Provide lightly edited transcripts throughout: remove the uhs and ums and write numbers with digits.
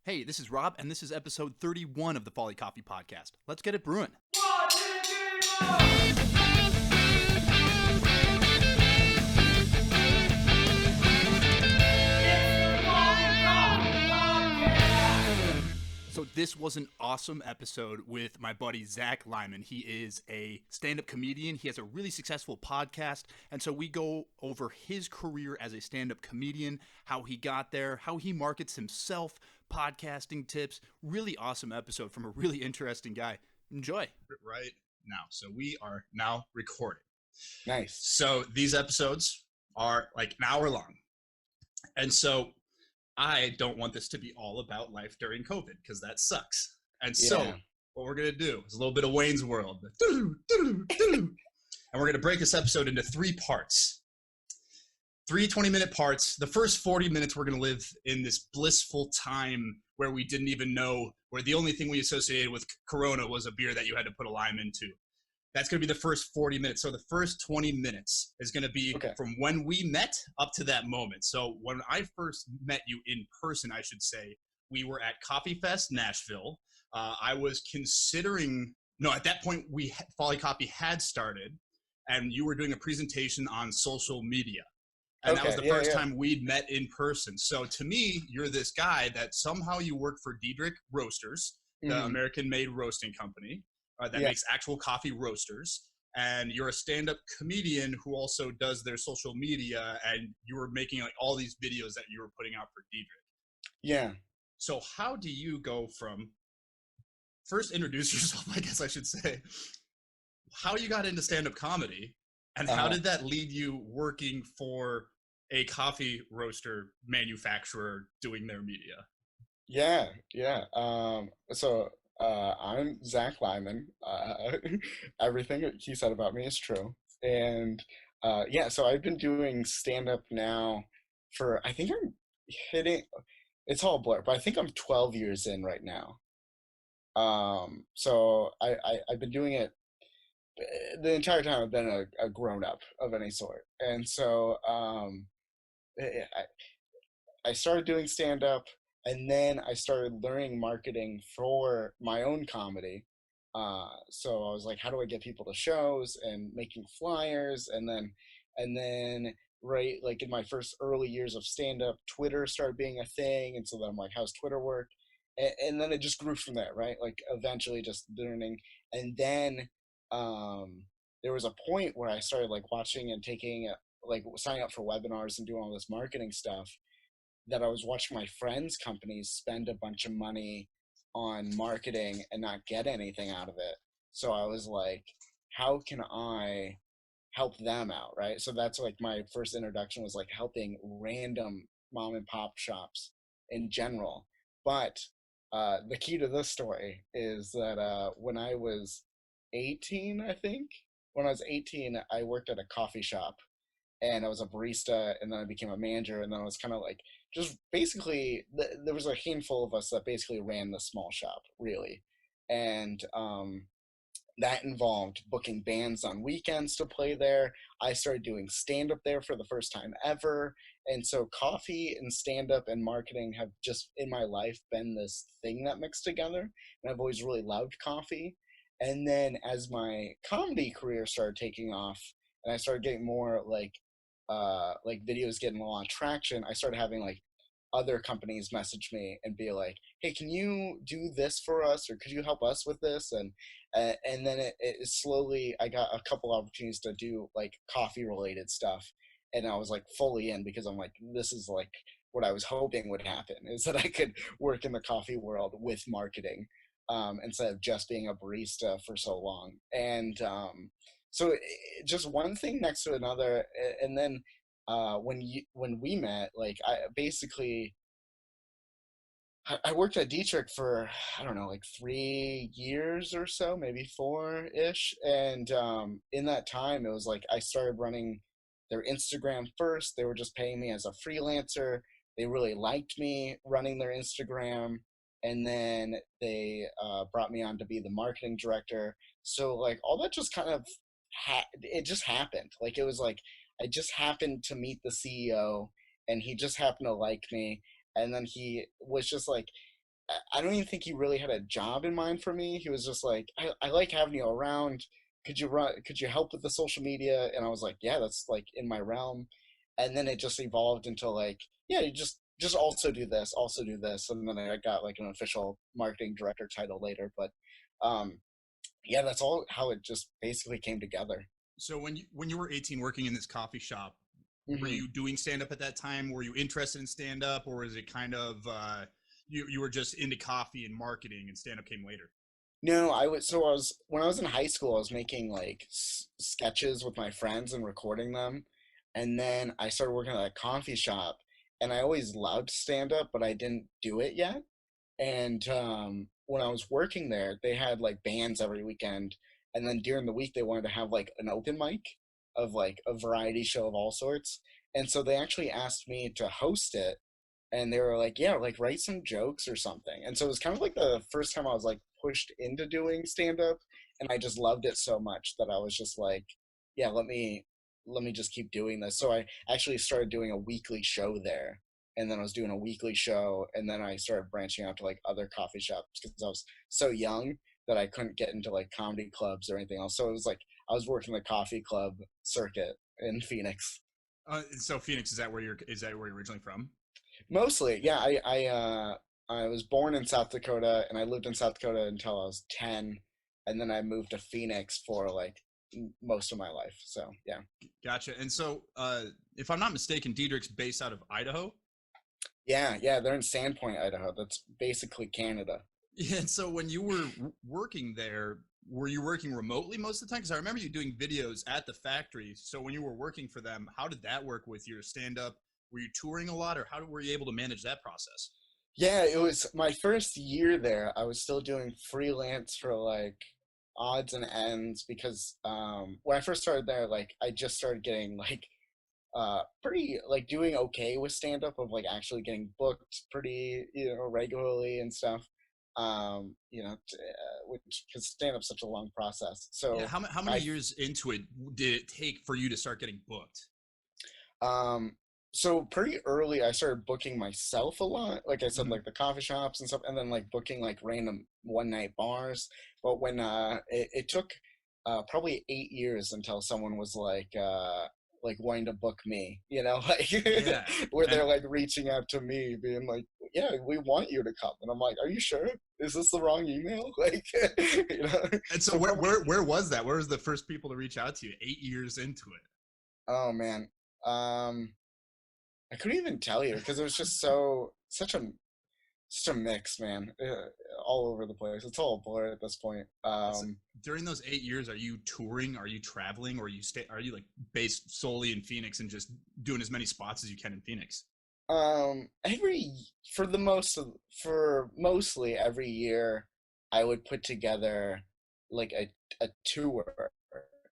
Hey, this is Rob, and this is episode 31 of the Folly Coffee Podcast. Let's get it brewing. So this was an awesome episode with my buddy Zack Lyman. He is a stand-up comedian. He has a really successful podcast, and so we go over his career as a stand-up comedian, how he got there, how he markets himself, podcasting tips. Really awesome episode from a really interesting guy. Enjoy. Right now. So we are now recording. Nice. So these episodes are like an hour long. And so I don't want this to be all about life during COVID because that sucks. And so what we're going to do is a little bit of Wayne's World. And we're going to break this episode into 3 parts. 3 20-minute parts. The first 40 minutes, we're going to live in this blissful time where we didn't even know, where the only thing we associated with Corona was a beer that you had to put a lime into. That's going to be the first 40 minutes. So the first 20 minutes is going to be from when we met up to that moment. So when I first met you in person, I should say, we were at Coffee Fest, Nashville. I was considering, at that point, Folly Coffee had started, and you were doing a presentation on social media. And that was the first time we'd met in person. So to me, you're this guy that somehow you work for Diedrich Roasters, the American-made roasting company that makes actual coffee roasters. And you're a stand-up comedian who also does their social media. And you were making like all these videos that you were putting out for Diedrich. Yeah. So how do you go from, first introduce yourself, I guess I should say, how you got into stand-up comedy, and how did that lead you working for a coffee roaster manufacturer doing their media? So I'm Zack Lyman. Everything he said about me is true. And so I've been doing stand-up now for, I think I'm hitting, it's all blur, but I think I'm 12 years in right now. So I've been doing it the entire time. I've been a grown-up of any sort. And so I started doing stand-up, and then I started learning marketing for my own comedy. So I was like, how do I get people to shows, and making flyers, and then right, like in my first early years of stand-up, Twitter started being a thing, and so then I'm like, how's Twitter work? And then it just grew from there, right? Like eventually just learning, and then there was a point where I started like watching and taking signing up for webinars and doing all this marketing stuff, that I was watching my friends' companies spend a bunch of money on marketing and not get anything out of it. So I was like, how can I help them out, right? So that's like my first introduction, was like helping random mom and pop shops in general. But the key to this story is that when I was 18, I worked at a coffee shop, and I was a barista, and then I became a manager, and then I was kind of like, just basically, there was a handful of us that basically ran the small shop, really. And that involved booking bands on weekends to play there. I started doing stand-up there for the first time ever. And so coffee and stand-up and marketing have just, in my life, been this thing that mixed together. And I've always really loved coffee. And then as my comedy career started taking off, and I started getting more like videos getting a lot of traction, I started having like other companies message me and be like, hey, can you do this for us, or could you help us with this? And then it slowly, I got a couple opportunities to do like coffee related stuff, and I was like fully in, because I'm like, this is like what I was hoping would happen, is that I could work in the coffee world with marketing, instead of just being a barista for so long. And so just one thing next to another. And then when we met, like I worked at Diedrich for, I don't know, like 3 years or so, maybe 4-ish. And in that time, it was like I started running their Instagram first. They were just paying me as a freelancer. They really liked me running their Instagram. And then they brought me on to be the marketing director. So like all that just kind of, it just happened. Like it was like, I just happened to meet the CEO, and he just happened to like me. And then he was just like, I don't even think he really had a job in mind for me. He was just like, I like having you around. Could you help with the social media? And I was like, yeah, that's like in my realm. And then it just evolved into like, yeah, you just also do this. And then I got like an official marketing director title later. But um, yeah, that's all how it just basically came together. So when you were 18 working in this coffee shop, were Hmm. you doing stand up at that time? Were you interested in stand up, or was it kind of you were just into coffee and marketing and stand up came later? No, I was when I was in high school, I was making like sketches with my friends and recording them, and then I started working at a coffee shop, and I always loved stand up, but I didn't do it yet. And when I was working there, they had like bands every weekend, and then during the week they wanted to have like an open mic of like a variety show of all sorts, and so they actually asked me to host it, and they were like, yeah, like write some jokes or something. And so it was kind of like the first time I was like pushed into doing stand up, and I just loved it so much that I was just like, yeah, let me just keep doing this. So I actually started doing a weekly show there, and then I was doing a weekly show, and then I started branching out to like other coffee shops because I was so young that I couldn't get into like comedy clubs or anything else. So it was like I was working the coffee club circuit in Phoenix. So Phoenix, is that where you're originally from? Mostly, yeah. I was born in South Dakota, and I lived in South Dakota until I was 10, and then I moved to Phoenix for like most of my life. So yeah, Gotcha. And so, if I'm not mistaken, Diedrich's based out of Idaho. yeah. They're in Sandpoint, Idaho. That's basically Canada. Yeah, and so when you were working there, were you working remotely most of the time? Because I remember you doing videos at the factory. So when you were working for them, how did that work with your stand up? Were you touring a lot, or were you able to manage that process? Yeah, it was my first year there. I was still doing freelance for like odds and ends because when I first started there, like I just started getting like pretty like doing okay with stand up of like actually getting booked pretty regularly and stuff. Which because stand up's such a long process. Yeah, So how many I years into it did it take for you to start getting booked? Um, so pretty early, I started booking myself a lot. Like I said, Hmm. like the coffee shops and stuff, and then like booking like random one night bars. But when it took probably 8 years until someone was like wanting to book me, like Yeah, where and they're like reaching out to me, being like, "Yeah, we want you to come," and I'm like, "Are you sure? Is this the wrong email?" Like, you know. so So probably, where was that? Where was the first people to reach out to you? 8 years into it. oh man. I couldn't even tell you because it was just such a mix, man, all over the place. It's all a blur at this point. So during those 8 years, are you touring? Are you traveling? Or are you like based solely in Phoenix and just doing as many spots as you can in Phoenix? every for mostly every year, I would put together like a tour,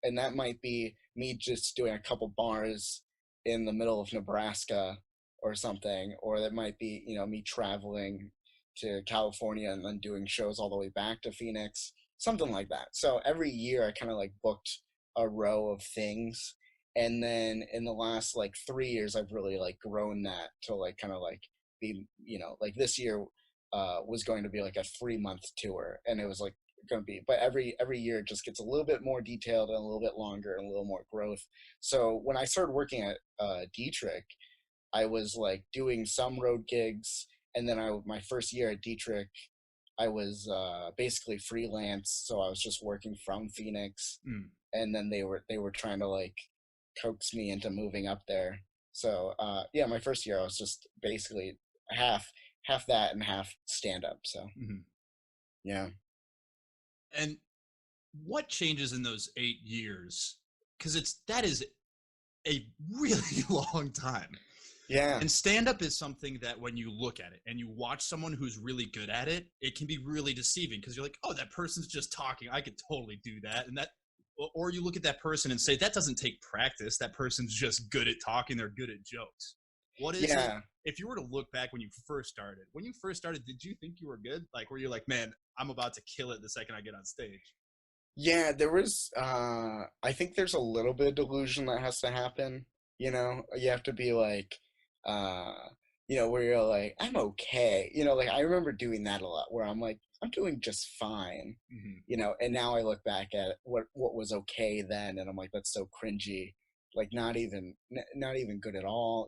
and that might be me just doing a couple bars in the middle of Nebraska or something, or that might be me traveling to California and then doing shows all the way back to Phoenix, something like that. So every year I kind of like booked a row of things, and then in the last like 3 years I've really like grown that to like kind of like be like this year was going to be like a 3 month tour, and it was like going to be, but every year it just gets a little bit more detailed and a little bit longer and a little more growth. So when I started working at Diedrich, I was like doing some road gigs, and then my first year at Diedrich, I was basically freelance, so I was just working from Phoenix, Mm. and then they were trying to like coax me into moving up there. So yeah, my first year I was just basically half that and half stand up. So Hmm. yeah. And what changes in those 8 years? Because that is a really long time. Yeah. And stand up is something that when you look at it and you watch someone who's really good at it, it can be really deceiving because you're like, oh, that person's just talking. I could totally do that. Or you look at that person and say, that doesn't take practice. That person's just good at talking. They're good at jokes. What is it? Yeah. If you were to look back when you first started, did you think you were good? Like, were you like, man, I'm about to kill it the second I get on stage? Yeah, there was I think there's a little bit of delusion that has to happen. You have to be like uh where you're like, I'm okay. Like I remember doing that a lot where I'm like, I'm doing just fine. And now I look back at what was okay then, and I'm like, that's so cringy. Like not even good at all.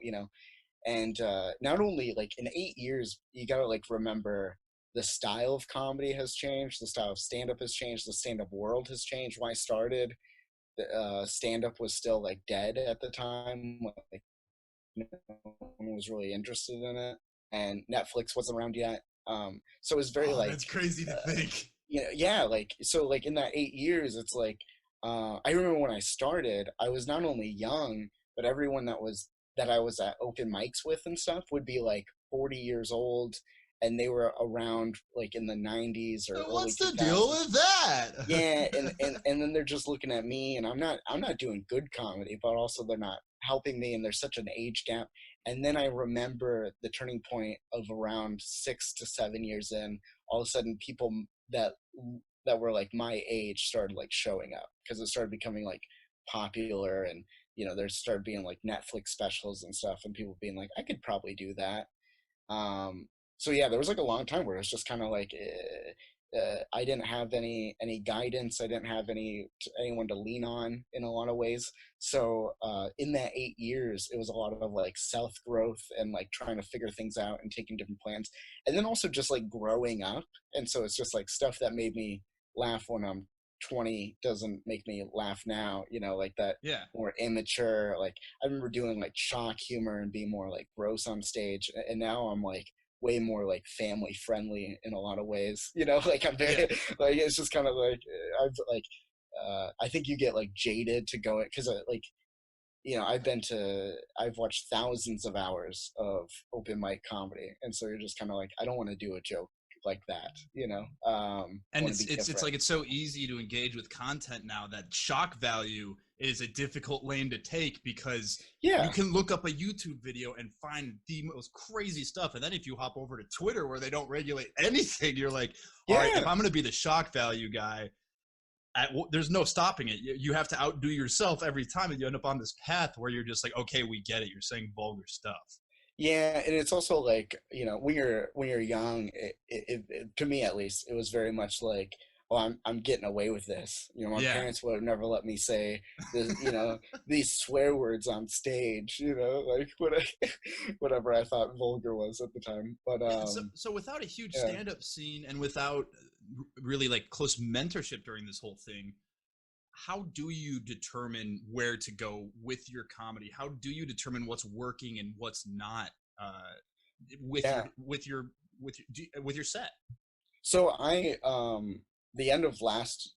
And not only like in 8 years, you gotta like remember the style of comedy has changed, the style of stand-up has changed, the stand-up world has changed. When I started, stand-up was still like dead at the time. Like no one was really interested in it, and Netflix wasn't around yet. So it was very like that's crazy to think. yeah, like so like in that 8 years, it's like I remember when I started, I was not only young, but everyone that I was at open mics with and stuff would be like 40 years old, and they were around like in the 90s or early What's 2000s. the deal with that? Yeah, and then they're just looking at me, and I'm not doing good comedy, but also they're not helping me, and there's such an age gap. And then I remember the turning point of around 6 to 7 years in, all of a sudden people that were like my age started like showing up because it started becoming like popular, and there started being like Netflix specials and stuff, and people being like, I could probably do that. So yeah, there was like a long time where it was just kind of like I didn't have any guidance. I didn't have anyone to lean on in a lot of ways. So in that 8 years, it was a lot of like self growth and like trying to figure things out and taking different plans, and then also just like growing up. And so it's just like stuff that made me laugh when I'm 20 doesn't make me laugh now, like that. Yeah. More immature. Like I remember doing like shock humor and being more like gross on stage, and now I'm like way more like family friendly in a lot of ways, like I'm very like it's just kind of like I've like I think you get like jaded to go because like I've watched thousands of hours of open mic comedy, and so you're just kind of like, I don't want to do a joke like that, and it's like it's so easy to engage with content now that shock value is a difficult lane to take, because you can look up a YouTube video and find the most crazy stuff, and then if you hop over to Twitter where they don't regulate anything, you're like, all right, if I'm going to be the shock value guy, there's no stopping it. You have to outdo yourself every time, and you end up on this path where you're just like, okay, we get it, you're saying vulgar stuff. Yeah, and it's also like, when you're young, to me at least, it was very much like, oh, I'm getting away with this. My parents would have never let me say this, these swear words on stage, like whatever I thought vulgar was at the time. But so without a huge stand-up scene and without really like close mentorship during this whole thing, how do you determine where to go with your comedy? How do you determine what's working and what's not with your set? So I the end of last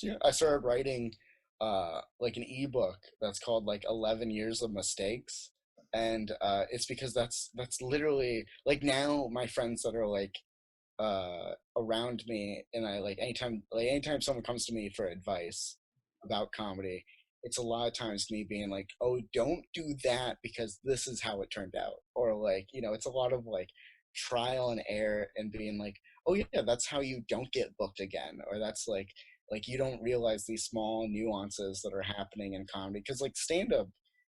year, I started writing like an ebook that's called like 11 Years of Mistakes, and it's because that's literally like now my friends that are like around me, and I like anytime someone comes to me for advice about comedy, it's a lot of times me being like, oh, don't do that because this is how it turned out, or like it's a lot of like trial and error and being like, oh yeah, that's how you don't get booked again, or that's like you don't realize these small nuances that are happening in comedy, because like stand-up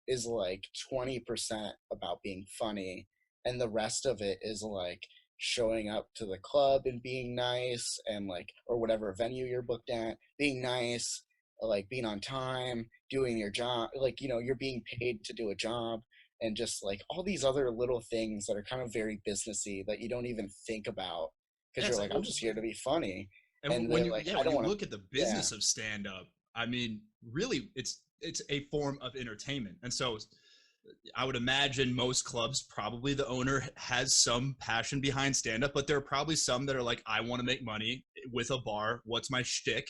is like 20% about being funny, and the rest of it is like showing up to the club and being nice, and like, or whatever venue you're booked at, being nice, like being on time, doing your job, like you're being paid to do a job, and just like all these other little things that are kind of very businessy that you don't even think about, because you're like, I'm just here to be funny. And when you look at the business of stand-up, I mean, really, it's a form of entertainment. And so I would imagine most clubs, probably the owner has some passion behind stand-up, but there are probably some that are like, I want to make money with a bar. What's my shtick?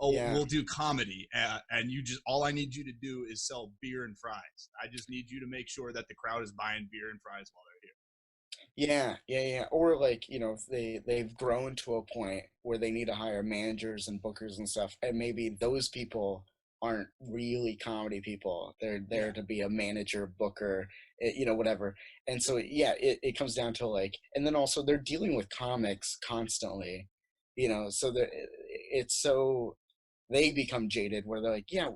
Oh, we'll do comedy. And all I need you to do is sell beer and fries. I just need you to make sure that the crowd is buying beer and fries while they're here. Yeah. Or like, they've grown to a point where they need to hire managers and bookers and stuff, and maybe those people aren't really comedy people. They're there to be a manager, booker, whatever. And so it comes down to like, and then also they're dealing with comics constantly, so that it's so they become jaded where they're like, yeah,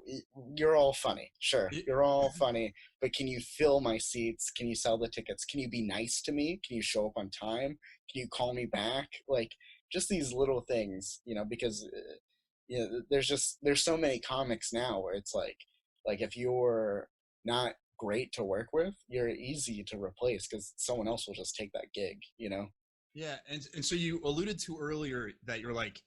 you're all funny. Sure, you're all funny, but can you fill my seats? Can you sell the tickets? Can you be nice to me? Can you show up on time? Can you call me back? Like, just these little things, because there's so many comics now where it's like if you're not great to work with, you're easy to replace because someone else will just take that gig. Yeah, and so you alluded to earlier that you're like,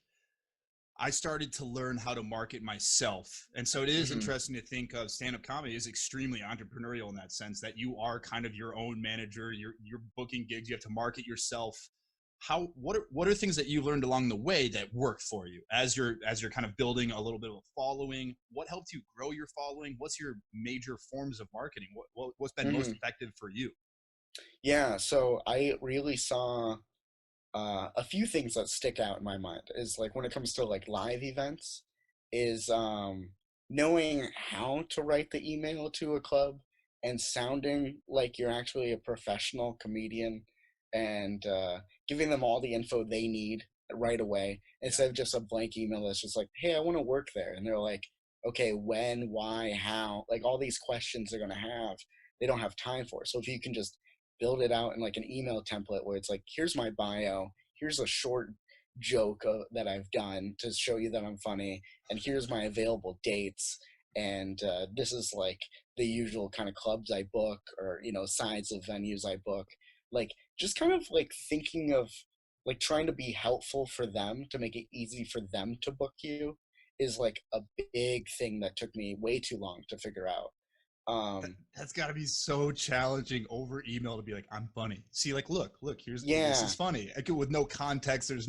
I started to learn how to market myself. And so it is interesting to think of stand-up comedy is extremely entrepreneurial in that sense, that you are kind of your own manager, you're booking gigs, you have to market yourself. What are things that you learned along the way that worked for you as you're kind of building a little bit of a following? What helped you grow your following? What's your major forms of marketing? What's been most effective for you? Yeah, so I really saw a few things that stick out in my mind is like when it comes to like live events is knowing how to write the email to a club and sounding like you're actually a professional comedian and giving them all the info they need right away instead of just a blank email that's just like, hey, I want to work there. And they're like, okay, when, why, how, like all these questions they're going to have, they don't have time for. So if you can just build it out in like an email template where it's like, here's my bio, here's a short joke that I've done to show you that I'm funny, and here's my available dates, and this is like the usual kind of clubs I book, or sides of venues I book. Like, just kind of like thinking of like trying to be helpful for them to make it easy for them to book you is like a big thing that took me way too long to figure out. That's got to be so challenging over email to be like, I'm funny. See, like, look, this Yeah. is funny. With no context, you're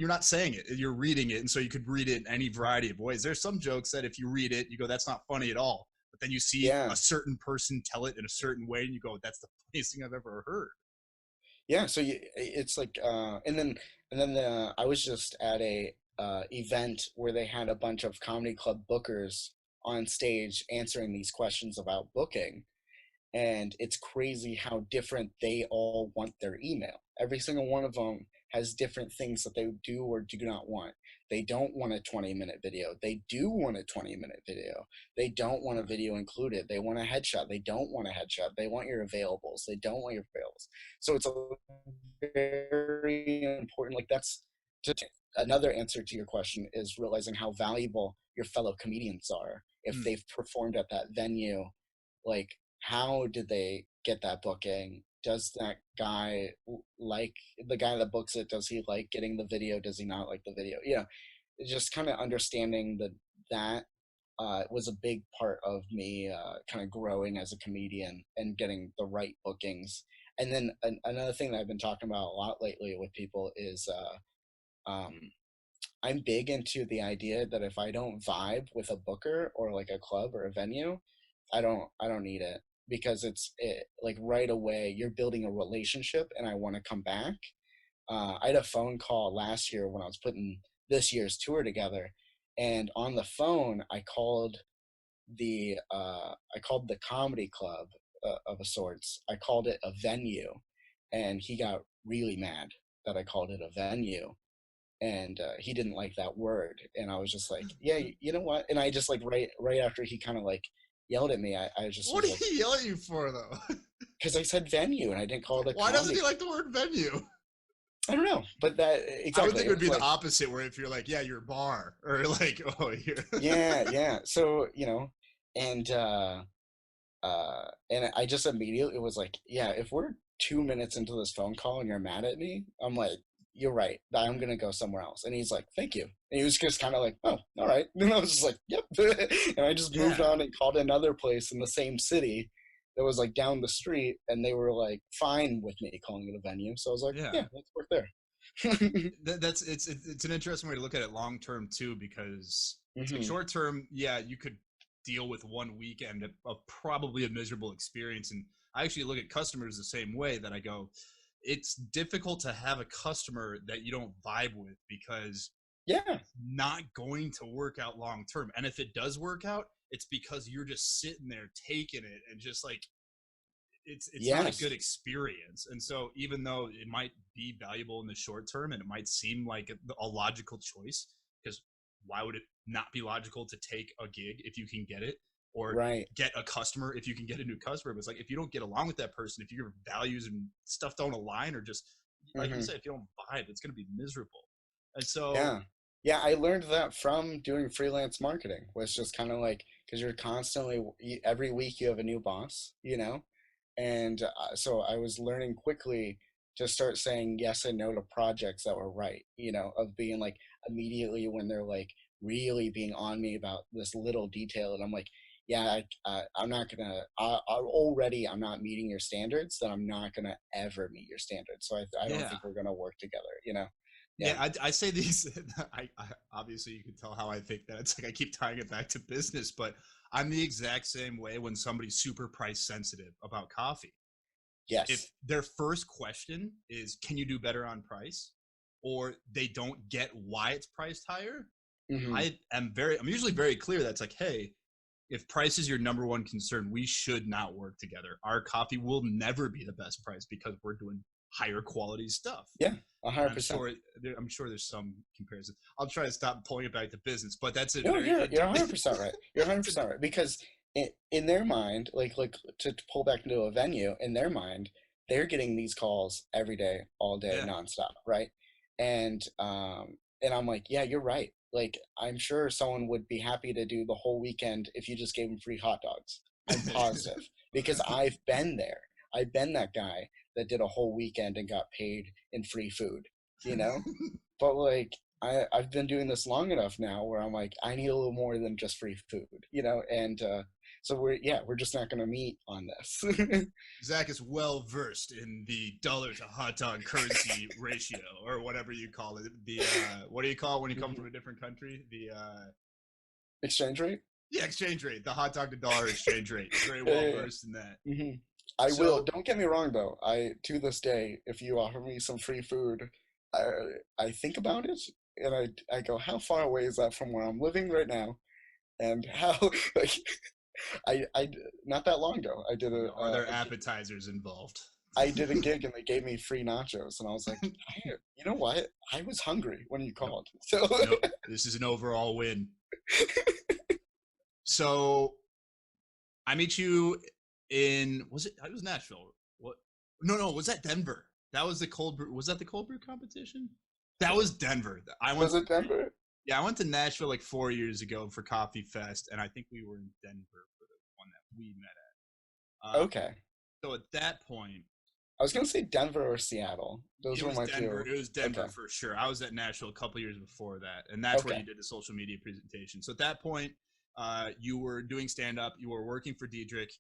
not saying it, you're reading it. And so you could read it in any variety of ways. There's some jokes that if you read it, you go, that's not funny at all. But then you see a certain person tell it in a certain way and you go, that's the funniest thing I've ever heard. Yeah. So it's like, and then I was just at a event where they had a bunch of comedy club bookers on stage answering these questions about booking. And it's crazy how different they all want their email. Every single one of them has different things that they do or do not want. They don't want a 20-minute video. They do want a 20-minute video. They don't want a video included. They want a headshot. They don't want a headshot. They want your availables. They don't want your availables. So it's a very important, like that's another answer to your question is realizing how valuable your fellow comedians are. If they've performed at that venue, like how did they get that booking? Does that guy like the guy that books it? Does he like getting the video? Does he not like the video? Just kind of understanding that was a big part of me kind of growing as a comedian and getting the right bookings. And then another thing that I've been talking about a lot lately with people is I'm big into the idea that if I don't vibe with a booker or like a club or a venue, I don't need it, because like right away you're building a relationship and I want to come back. I had a phone call last year when I was putting this year's tour together, and on the phone I called the comedy club of a sorts. I called it a venue, and he got really mad that I called it a venue, and he didn't like that word. And I was just like, yeah, you know what? And I just like right after he kind of like yelled at me, I just what was did like, he yell at you for though? because I said venue and I didn't call it a Why comedy. doesn't he like the word venue? I don't know, but that exactly. I would think it would be like, the opposite, where if you're like, yeah, you're a bar, or like, oh, you're yeah. So and I just immediately was like, yeah, if we're 2 minutes into this phone call and you're mad at me, I'm like, you're right, I'm gonna go somewhere else. And he's like, thank you. And he was just kind of like, oh, all right. And I was just like, yep. And I just moved on and called another place in the same city that was like down the street, and they were like fine with me calling it a venue. So I was like, yeah, let's work there. It's an interesting way to look at it long term too, because it's like short term, yeah, you could deal with one weekend of probably a miserable experience. And I actually look at customers the same way, that I go, it's difficult to have a customer that you don't vibe with, because it's not going to work out long term. And if it does work out, it's because you're just sitting there taking it, and just like it's not a good experience. And so even though it might be valuable in the short term and it might seem like a logical choice, because why would it not be logical to take a gig if you can get it, or Right. get a customer if you can get a new customer? But it's like, if you don't get along with that person, if your values and stuff don't align, or just like you said, if you don't vibe, it's going to be miserable. And so, Yeah. Yeah, I learned that from doing freelance marketing, was just kind of like, because you're constantly, every week you have a new boss, and so I was learning quickly to start saying yes and no to projects that were right, of being like, immediately when they're like really being on me about this little detail, and I'm like, yeah, I'm not gonna, I'm not meeting your standards, then I'm not gonna ever meet your standards. So I don't yeah. think we're gonna work together. Yeah. Yeah, I say these. I obviously, you can tell how I think that. It's like I keep tying it back to business, but I'm the exact same way when somebody's super price sensitive about coffee. If Yes. their first question is, "Can you do better on price?" or they don't get why it's priced higher, Hmm. I'm usually very clear. That's like, hey, if price is your number one concern, we should not work together. Our coffee will never be the best price because we're doing higher quality stuff. Yeah, I'm 100%. sure. I'm sure there's some comparison. I'll try to stop pulling it back to business, but that's a No, very. you're 100% right. You're 100% right, because in their mind, like to pull back into a venue, in their mind, they're getting these calls every day, all day, Yeah. nonstop, right? And I'm like, yeah, you're right. Like, I'm sure someone would be happy to do the whole weekend if you just gave them free hot dogs. I'm positive, because I've been there. I've been that guy that did a whole weekend and got paid in free food, you know? But like, I've been doing this long enough now where I'm like, I need a little more than just free food. And so we're just not gonna meet on this. Zach is well versed in the dollar to hot dog currency ratio, or whatever you call it. The what do you call it when you come from a different country? The Exchange rate. yeah, exchange rate. The hot dog to dollar exchange rate. Very well versed in that. Mm-hmm. I So, will. Don't get me wrong, though. To this day, if you offer me some free food, I I think about it, and I go, how far away is that from where I'm living right now? And how like I not that long ago, are there appetizers involved? I did a gig and they gave me free nachos, and I was like, you know what? I was hungry when you Nope. called, so Nope. This is an overall win. So I meet you in, was it Nashville? What? No, was that Denver? That was the cold brew. Was that the cold brew competition? That was Denver. was it Denver? Yeah, I went to Nashville like 4 years ago for Coffee Fest, and I think we were in Denver for the one that we met at. Okay. So at that point, I was gonna say Denver or Seattle. Those it were was my Denver. two. It was Denver Okay. for sure. I was at Nashville a couple years before that, and that's where Okay. you did the social media presentation. So at that point, you were doing stand up. You were working for Diedrich.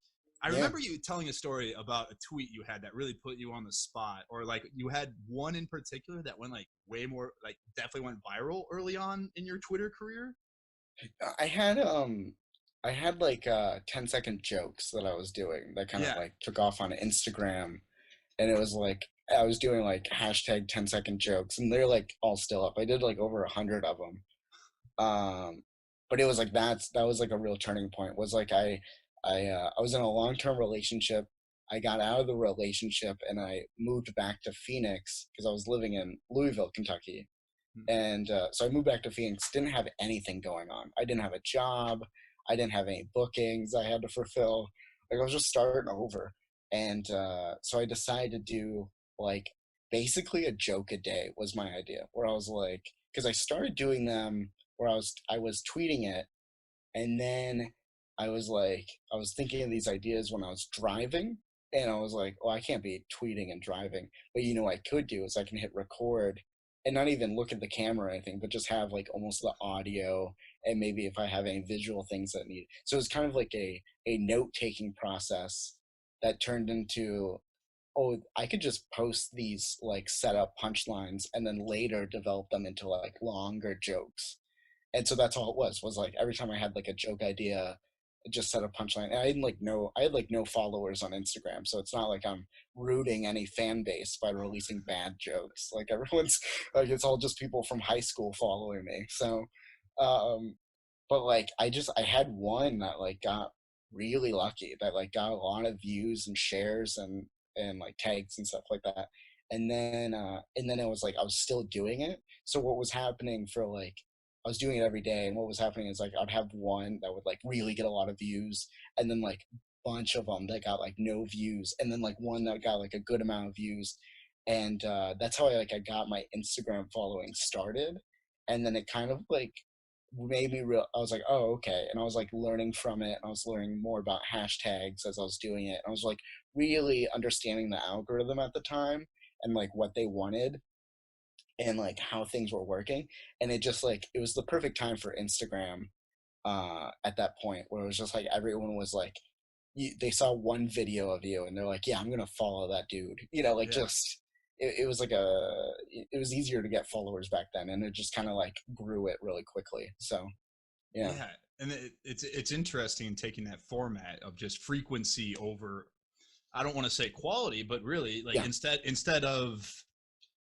I Yeah. remember you telling a story about a tweet you had that really put you on the spot, or like you had one in particular that went like way more, like definitely went viral early on in your Twitter career. I had like 10-second jokes that I was doing that kind of Yeah. like took off on Instagram, and it was like I was doing like hashtag 10-second jokes, and they're like all still up. I did like over 100 of them. But it was like that was like a real turning point. Was like I was in a long-term relationship. I got out of the relationship and I moved back to Phoenix because I was living in Louisville, Kentucky. And so I moved back to Phoenix, didn't have anything going on. I didn't have a job. I didn't have any bookings I had to fulfill. Like, I was just starting over. And so I decided to do like basically a joke a day was my idea, where I was like, because I started doing them where I was tweeting it, and then I was like, I was thinking of these ideas when I was driving, and I was like, oh, I can't be tweeting and driving. But what I could do is I can hit record and not even look at the camera or anything, but just have like almost the audio, and maybe if I have any visual things that need. So it's kind of like a note taking process that turned into, oh, I could just post these like set up punchlines and then later develop them into like longer jokes. And so that's all it was like every time I had like a joke idea, I just set a punchline. And I had like no followers on Instagram, so it's not like I'm rooting any fan base by releasing bad jokes. Like, everyone's like, it's all just people from high school following me. So, but like I had one that like got really lucky, that like got a lot of views and shares and like tags and stuff like that. And then it was like I was still doing it. So what was happening for like I was doing it every day, and what was happening is like I'd have one that would like really get a lot of views, and then like bunch of them that got like no views, and then like one that got like a good amount of views, and that's how I got my Instagram following started, and then it kind of like made me real. I was like, oh, okay, and I was like learning from it. I was learning more about hashtags as I was doing it. I was like really understanding the algorithm at the time and like what they wanted and like how things were working, and it just like it was the perfect time for Instagram at that point where it was just like everyone was like they saw one video of you and they're like, yeah, I'm gonna follow that dude, like Yeah. just it was like it was easier to get followers back then, and it just kind of like grew it really quickly. So yeah. Yeah, and it's interesting in taking that format of just frequency over, I don't want to say quality, but really like Yeah. instead of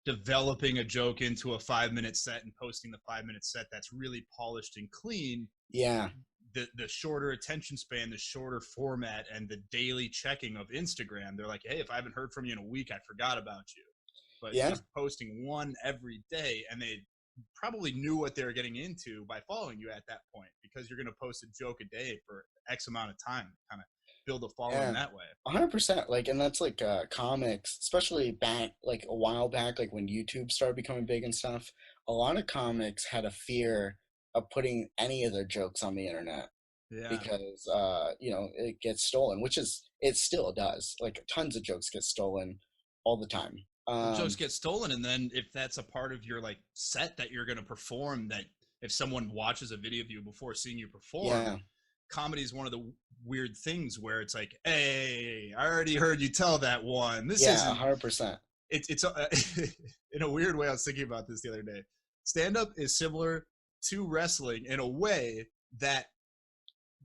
developing a joke into a 5-minute set and posting the 5-minute set that's really polished and clean, Yeah. the shorter attention span, the shorter format, and the daily checking of Instagram, they're like, hey, if I haven't heard from you in a week, I forgot about you. But Yeah. just posting one every day, and they probably knew what they were getting into by following you at that point, because you're going to post a joke a day for X amount of time, kind of build a following Yeah. that way. 100%. Like, and that's like comics, especially back like a while back, like when YouTube started becoming big and stuff. A lot of comics had a fear of putting any of their jokes on the internet Yeah. because it gets stolen, which is it still does. Like tons of jokes get stolen all the time. Jokes get stolen, and then if that's a part of your like set that you're going to perform, that if someone watches a video of you before seeing you perform, Yeah. comedy is one of the weird things where it's like, hey, I already heard you tell that one. This Yeah, isn't. 100%. It's in a weird way. I was thinking about this the other day. Stand up is similar to wrestling in a way that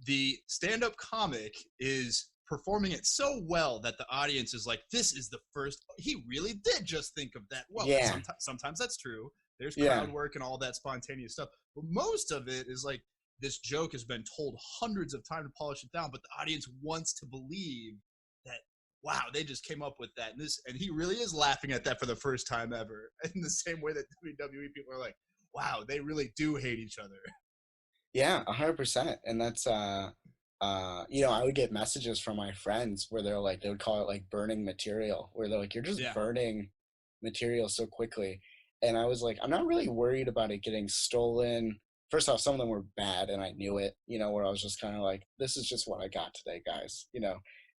the stand up comic is performing it so well that the audience is like, this is the first, he really did just think of that. Well, Yeah. sometimes that's true. There's Yeah. crowd work and all that spontaneous stuff. But most of it is like, this joke has been told hundreds of times to polish it down, but the audience wants to believe that, wow, they just came up with that. And he really is laughing at that for the first time ever. In the same way that WWE people are like, wow, they really do hate each other. Yeah, 100%. And that's I would get messages from my friends where they're like, they would call it like burning material, where they're like, you're just Yeah. burning material so quickly. And I was like, I'm not really worried about it getting stolen. First off, some of them were bad and I knew it, where I was just kind of like, this is just what I got today, guys,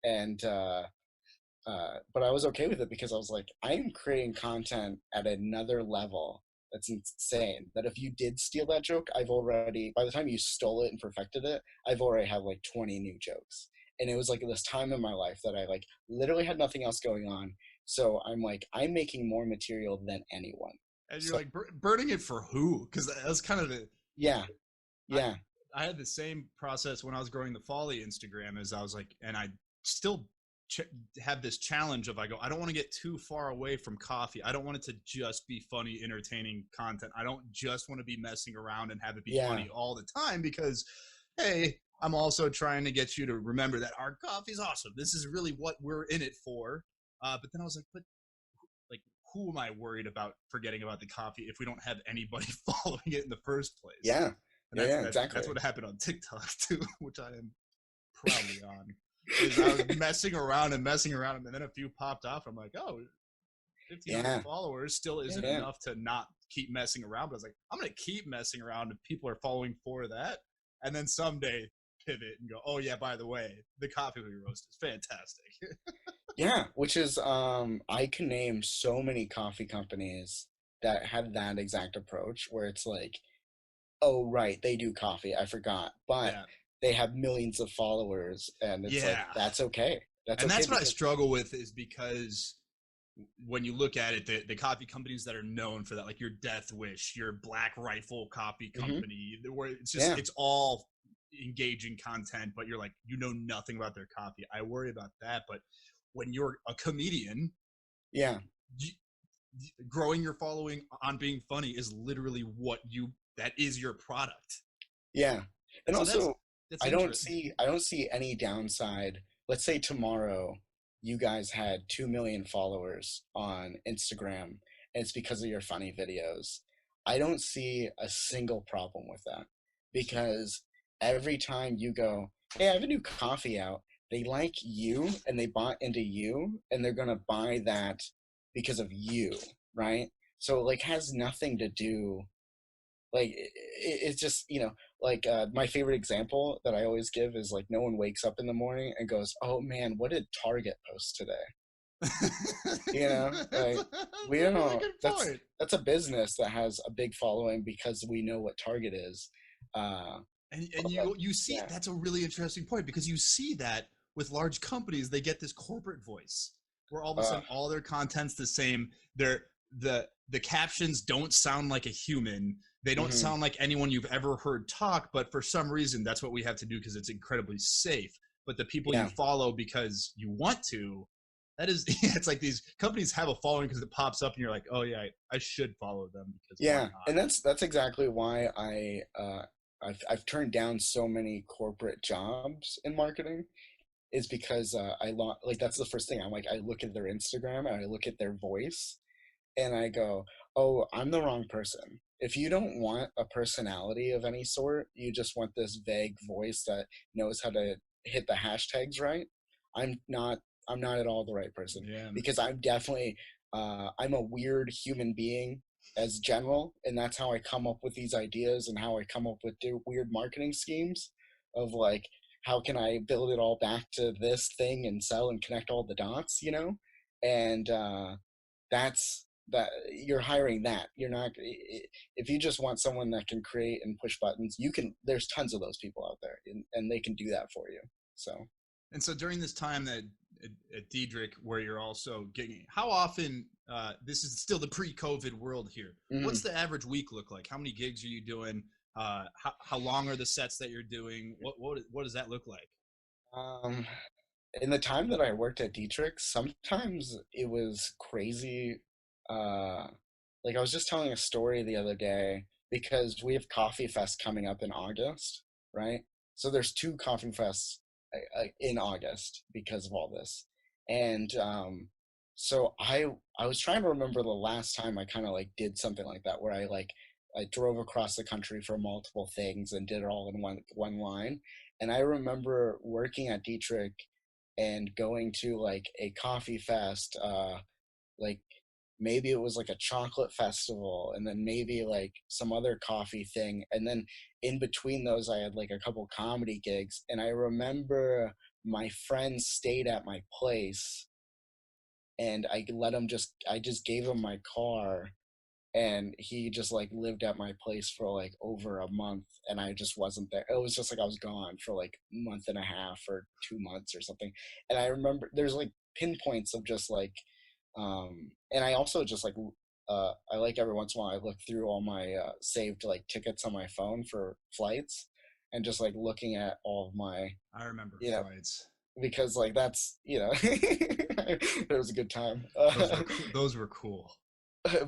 and but I was okay with it because I was like, I am creating content at another level that's insane. That if you did steal that joke, by the time you stole it and perfected it, I've already had like 20 new jokes. And it was like this time in my life that I like literally had nothing else going on. So I'm like, I'm making more material than anyone. And you're like, burning it for who? Because that's kind of the. Yeah. Yeah. I had the same process when I was growing the Folly Instagram, as I was like, and I still have this challenge of, I don't want to get too far away from coffee. I don't want it to just be funny, entertaining content. I don't just want to be messing around and have it be funny all the time, because, hey, I'm also trying to get you to remember that our coffee's awesome. This is really what we're in it for. But then I was like, who am I worried about forgetting about the coffee if we don't have anybody following it in the first place? Yeah. And Exactly. That's what happened on TikTok too, which I am proudly on. Is I was messing around, and then a few popped off. I'm like, oh, 1,500 followers still isn't enough to not keep messing around. But I was like, I'm going to keep messing around if people are following for that. And then someday pivot and go, oh yeah, by the way, the coffee we roast is fantastic. Yeah, which is I can name so many coffee companies that have that exact approach where it's like, oh right, they do coffee, I forgot, but they have millions of followers, and it's like, that's okay. That's what I struggle with, is because when you look at it, the coffee companies that are known for that, like your Death Wish, your Black Rifle Coffee Company, where it's just it's all engaging content, but you're like, nothing about their coffee. I worry about that. But when you're a comedian, growing your following on being funny is literally that is your product. Yeah. And so also that's I don't see any downside. Let's say tomorrow you guys had 2 million followers on Instagram, and it's because of your funny videos. I don't see a single problem with that, because every time you go, hey, I have a new coffee out, they like you and they bought into you, and they're gonna buy that because of you, right? So like has nothing to do, like it's just, like my favorite example that I always give is like, no one wakes up in the morning and goes, oh man, what did Target post today? Like we That's a really don't, good that's point. that's a business that has a big following because we know what Target is. And But like, you see, yeah. that's a really interesting point, because you see that with large companies, they get this corporate voice where all of a uh, sudden all their content's the same. They're the captions don't sound like a human. They don't mhm. sound like anyone you've ever heard talk, but for some reason that's what we have to do because it's incredibly safe. But the people you Yeah. follow because you want to, that is it's like these companies have a following because it pops up and you're like, oh yeah, I should follow them because why Yeah, not? and that's exactly why I've turned down so many corporate jobs in marketing, is because like that's the first thing. I'm like, I look at their Instagram and I look at their voice and I go, oh, I'm the wrong person. If you don't want a personality of any sort, you just want this vague voice that knows how to hit the hashtags right. I'm not. I'm not at all the right person, Yeah. because I'm definitely. I'm a weird human being as general, and that's how I come up with these ideas and how I come up with weird marketing schemes of like, how can I build it all back to this thing and sell and connect all the dots, and that's that. You're hiring that. You're not, if you just want someone that can create and push buttons, you can, there's tons of those people out there, and they can do that for you. So And so during this time that at Diedrich, where you're also gigging, how often? This is still the pre-COVID world here. mhm. What's the average week look like? How many gigs are you doing? How long are the sets that you're doing? What does that look like? um in the time that I worked at Dietrich, sometimes it was crazy. uh like I was just telling a story the other day, because we have Coffee Fest coming up in August, right? So there's two Coffee Fests in August because of all this. And so I was trying to remember the last time I kind of like did something like that, where I drove across the country for multiple things and did it all in one line. And I remember working at Dietrich and going to like a coffee fest, like maybe it was like a chocolate festival, and then maybe like some other coffee thing, and then in between those I had like a couple comedy gigs. And I remember my friends stayed at my place, and I just gave him my car, and he just like lived at my place for like over a month, and I just wasn't there. It was just like I was gone for like a month and a half or 2 months or something. And I remember there's like pinpoints of just like, and I also just like, I like every once in a while I look through all my saved like tickets on my phone for flights, and just like looking at all of my, I remember you know flights. because like that's, it was a good time. Those were cool. Those were cool.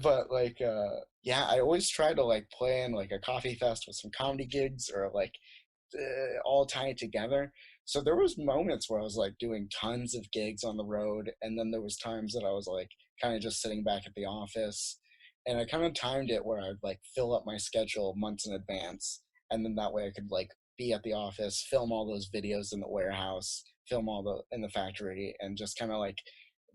But like, yeah, I always try to like plan like a coffee fest with some comedy gigs, or like all tie it together. So there was moments where I was like doing tons of gigs on the road, and then there was times that I was like kind of just sitting back at the office, and I kind of timed it where I'd like fill up my schedule months in advance, and then that way I could like be at the office, film all those videos in the warehouse, film all the in the factory, and just kind of like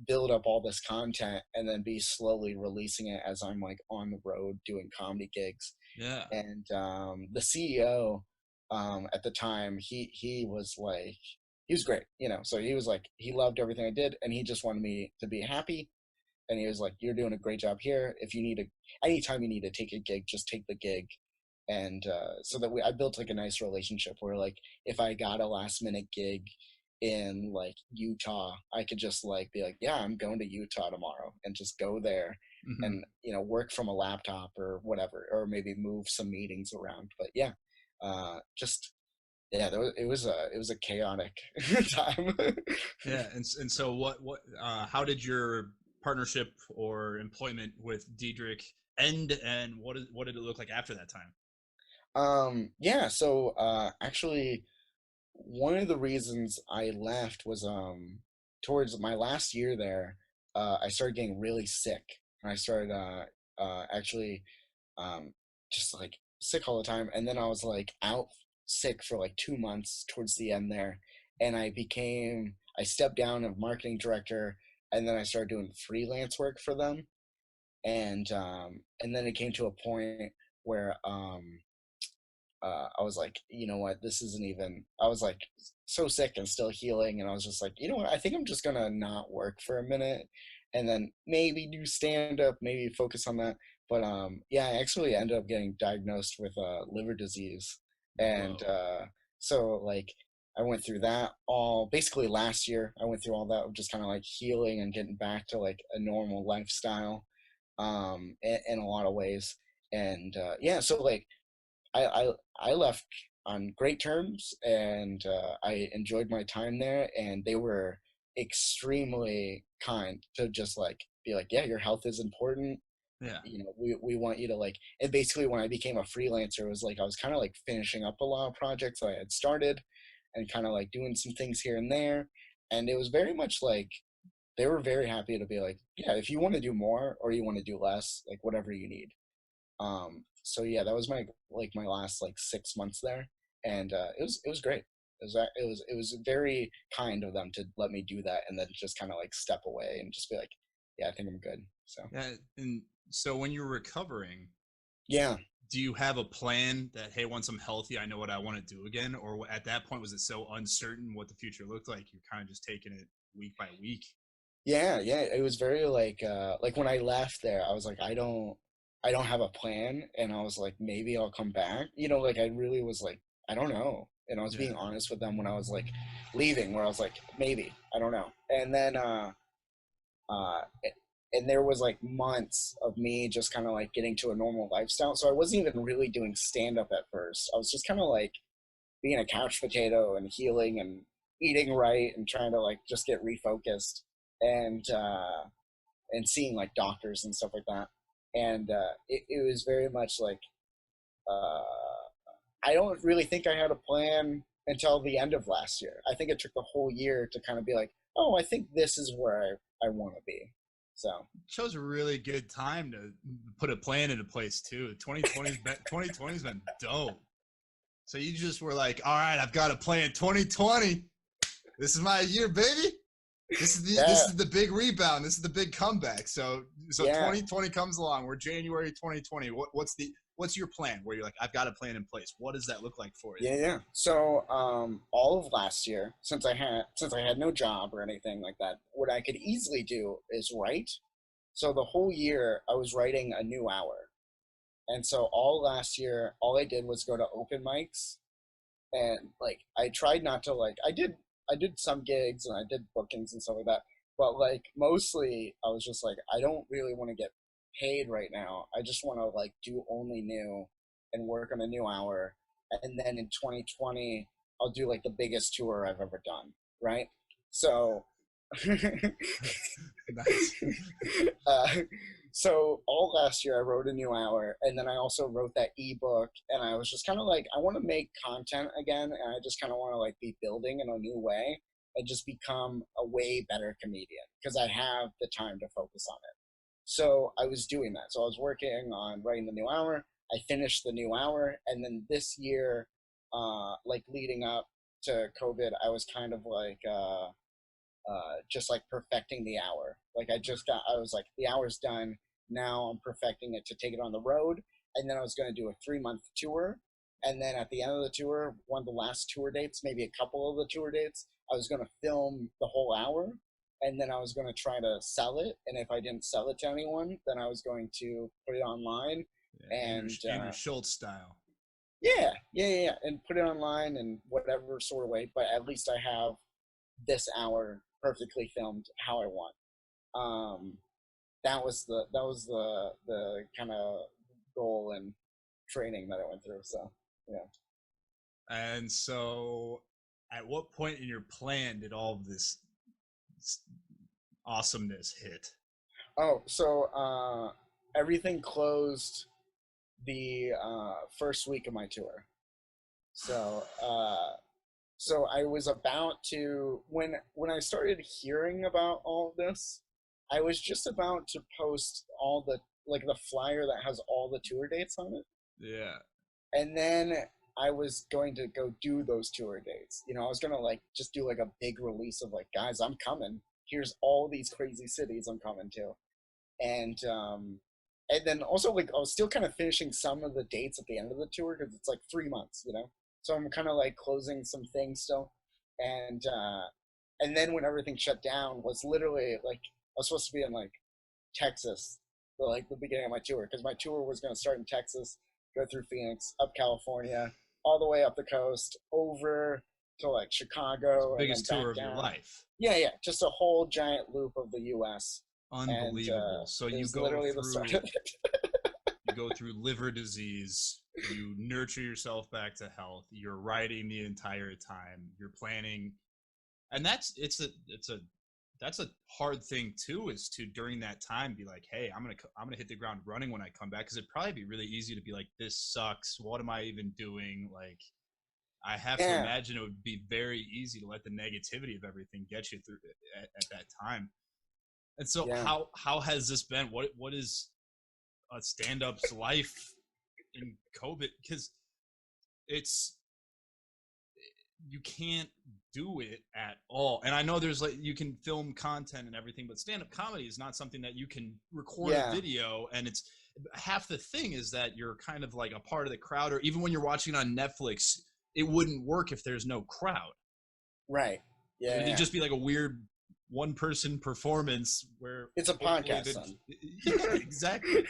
build up all this content, and then be slowly releasing it as I'm like on the road doing comedy gigs. Yeah. And the CEO, at the time, he was like, he was great, so he was like, he loved everything I did, and he just wanted me to be happy. And he was like, you're doing a great job here. If you need anytime you need to take a gig, just take the gig. And so that I built like a nice relationship where like, if I got a last minute gig in like Utah, I could just like be like, yeah, I'm going to Utah tomorrow, and just go there Mm-hmm. and work from a laptop or whatever, or maybe move some meetings around. But yeah, just yeah, it was a chaotic time. Yeah. And so what? How did your partnership or employment with Diedrich end, and what did it look like after that time? Yeah, so actually, one of the reasons I left was towards my last year there, I started getting really sick. And I started actually just like sick all the time. And then I was like out sick for like 2 months towards the end there, and I stepped down of marketing director, and then I started doing freelance work for them, and then it came to a point where I was like, you know what, this isn't even. I was like so sick and still healing, and I was just like, you know what, I think I'm just gonna not work for a minute, and then maybe do stand up, maybe focus on that. But yeah, I actually ended up getting diagnosed with liver disease, and Whoa. so like I went through that all basically last year. I went through all that of just kind of like healing and getting back to like a normal lifestyle, in a lot of ways. And yeah, so like I, I I left on great terms, and I enjoyed my time there, and they were extremely kind to just like be like, yeah, your health is important. Yeah. You know, we want you to like. And basically, when I became a freelancer, it was like I was kind of like finishing up a lot of projects I had started, and kind of like doing some things here and there, and it was very much like they were very happy to be like, yeah, if you want to do more or you want to do less, like whatever you need. So yeah, that was my last like 6 months there, and it was great. It was very kind of them to let me do that, and then just kind of like step away and just be like, yeah, I think I'm good. So Yeah. And so when you're recovering, yeah, do you have a plan that, hey, once I'm healthy, I know what I want to do again? Or at that point, was it so uncertain what the future looked like? You're kind of just taking it week by week. yeah. It was very like when I left there, I was like, I don't have a plan, and I was like, maybe I'll come back. You know, like I really was like, I don't know, and I was Yeah. being honest with them when I was like leaving, where I was like, maybe I don't know, and then uh, and there was like months of me just kind of like getting to a normal lifestyle. So I wasn't even really doing stand up at first. I was just kind of like being a couch potato and healing and eating right and trying to like just get refocused, and seeing like doctors and stuff like that. And it was very much like uh, I don't really think I had a plan until the end of last year. I think it took the whole year to kind of be like, oh, I think this is where I want to be. So Chose a really good time to put a plan into place too. 2020's been dope. So you just were like, all right, I've got a plan. 2020, this is my year, baby. This yeah, is the big rebound. This is the big comeback. So yeah. 2020 comes along. We're January 2020. What's your plan? Where you're like, I've got a plan in place. What does that look like for you? Yeah. So, all of last year, since I had no job or anything like that, what I could easily do is write. So the whole year, I was writing a new hour, and so all last year, all I did was go to open mics, and like I tried not to like I did some gigs and I did bookings and stuff like that, but like mostly I was just like I don't really want to get paid right now. I just want to like do only new and work on a new hour, and then in 2020 I'll do like the biggest tour I've ever done, right? So Nice. uh, so all last year I wrote a new hour, and then I also wrote that ebook, and I was just kind of like I want to make content again, and I just kind of want to like be building in a new way and just become a way better comedian because I have the time to focus on it. So I was doing that. So I was working on writing the new hour. I finished the new hour, and then this year, like leading up to COVID, I was kind of like just like perfecting the hour. Like I was like, the hour's done. Now I'm perfecting it to take it on the road. And then I was going to do a 3 month tour. And then at the end of the tour, one of the last tour dates, maybe a couple of the tour dates, I was going to film the whole hour. And then I was going to try to sell it. And if I didn't sell it to anyone, then I was going to put it online. Yeah, And Andrew Schultz style. yeah. And put it online in whatever sort of way. But at least I have this hour perfectly filmed how I want. Um, that was the kind of goal and training that I went through. So yeah. And so, at what point in your plan did all of this awesomeness hit? Oh, so everything closed the first week of my tour. So so I was about to when I started hearing about all of this, I was just about to post all the like the flyer that has all the tour dates on it. Yeah. And then I was going to go do those tour dates. You know, I was gonna like just do like a big release of like, guys, I'm coming. Here's all these crazy cities I'm coming to. And then also like I was still kind of finishing some of the dates at the end of the tour because it's like 3 months, you know. So I'm kind of like closing some things still. And then when everything shut down was literally like I was supposed to be in like Texas for like the beginning of my tour because my tour was going to start in Texas, go through Phoenix, up California, all the way up the coast, over to like Chicago. Biggest and then tour back of your down. life. Yeah, just a whole giant loop of the U.S. Unbelievable. So you go literally through the start of it. you go through liver disease, you nurture yourself back to health, you're writing the entire time, you're planning, and that's a hard thing too, is to during that time be like, hey, I'm gonna hit the ground running when I come back, because it'd probably be really easy to be like, this sucks, what am I even doing? Like, I have to imagine it would be very easy to let the negativity of everything get you through at that time. And so how has this been? What is a stand-up's life in COVID? Because you can't do it at all. And I know there's like, you can film content and everything, but stand-up comedy is not something that you can record a video. And it's half the thing is that you're kind of like a part of the crowd, or even when you're watching on Netflix, it wouldn't work if there's no crowd. Right. Yeah. It'd just be like a weird one-person performance where it's a podcast. Yeah, exactly.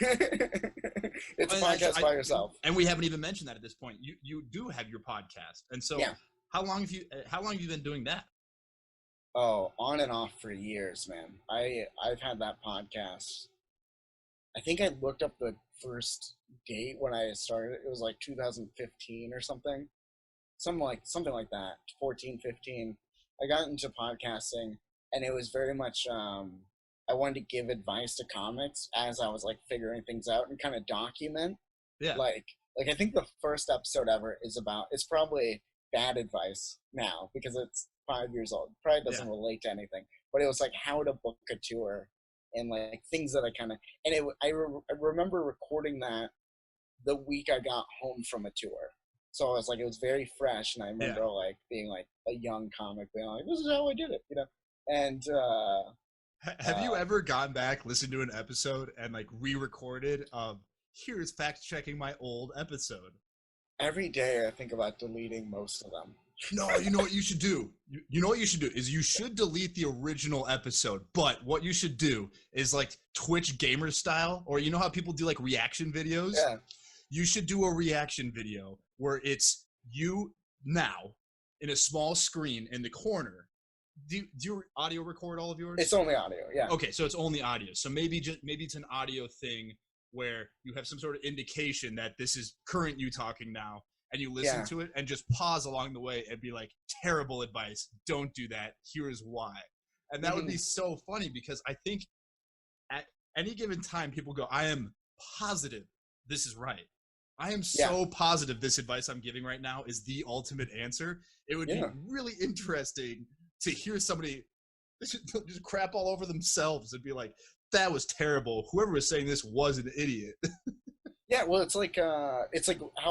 It's a podcast by yourself. And we haven't even mentioned that at this point. You do have your podcast, and so how long have you been doing that? Oh, on and off for years, man. I've had that podcast. I think I looked up the first date when I started. It was like 2015 or something. Something like that. 14, 15. I got into podcasting, and it was very much I wanted to give advice to comics as I was like figuring things out and kind of document. Yeah. Like I think the first episode ever it's probably bad advice now because it's 5 years old. Probably doesn't relate to anything. But it was like how to book a tour and like things that I kind of I remember recording that the week I got home from a tour. So I was like, it was very fresh, and I remember like being like a young comic being like, this is how I did it, you know. And have you ever gone back, listened to an episode, and like re-recorded here's fact checking my old episode? Every day I think about deleting most of them. No, you know what you should do? You know what you should do is you should delete the original episode, but what you should do is like Twitch gamer style, or you know how people do like reaction videos? Yeah. You should do a reaction video where it's you now in a small screen in the corner. Do you audio record all of yours? It's only audio, yeah. Okay, so it's only audio. So maybe it's an audio thing where you have some sort of indication that this is current you talking now, and you listen to it and just pause along the way and be like, terrible advice, don't do that, here's why. And that would be so funny, because I think at any given time people go, I am positive this is right. I am so positive this advice I'm giving right now is the ultimate answer. It would be really interesting to hear somebody just crap all over themselves and be like, that was terrible. Whoever was saying this was an idiot. Yeah, well, it's like how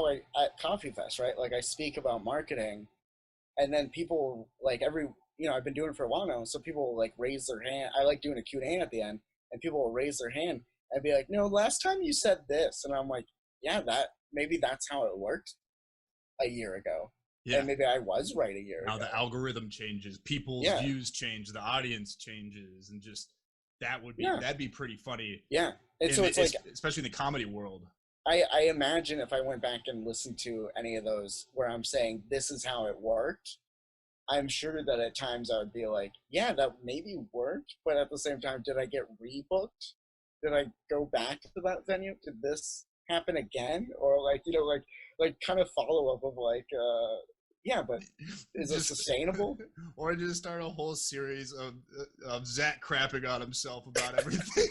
I at Coffee Fest, right? Like I speak about marketing, and then people like I've been doing it for a while now, so people like raise their hand. I like doing a Q&A at the end, and people will raise their hand and be like, no, last time you said this, and I'm like, yeah, maybe that's how it worked a year ago. Yeah. And maybe I was right a year ago. Now the algorithm changes, people's views change, the audience changes, and just that'd be pretty funny. Yeah. And so it's like, especially in the comedy world. I imagine if I went back and listened to any of those where I'm saying this is how it worked, I'm sure that at times I would be like, yeah, that maybe worked, but at the same time, did I get rebooked? Did I go back to that venue? Did this happen again? Or like, you know, like kind of follow up of like, but is it sustainable? Or just start a whole series of Zach crapping on himself about everything.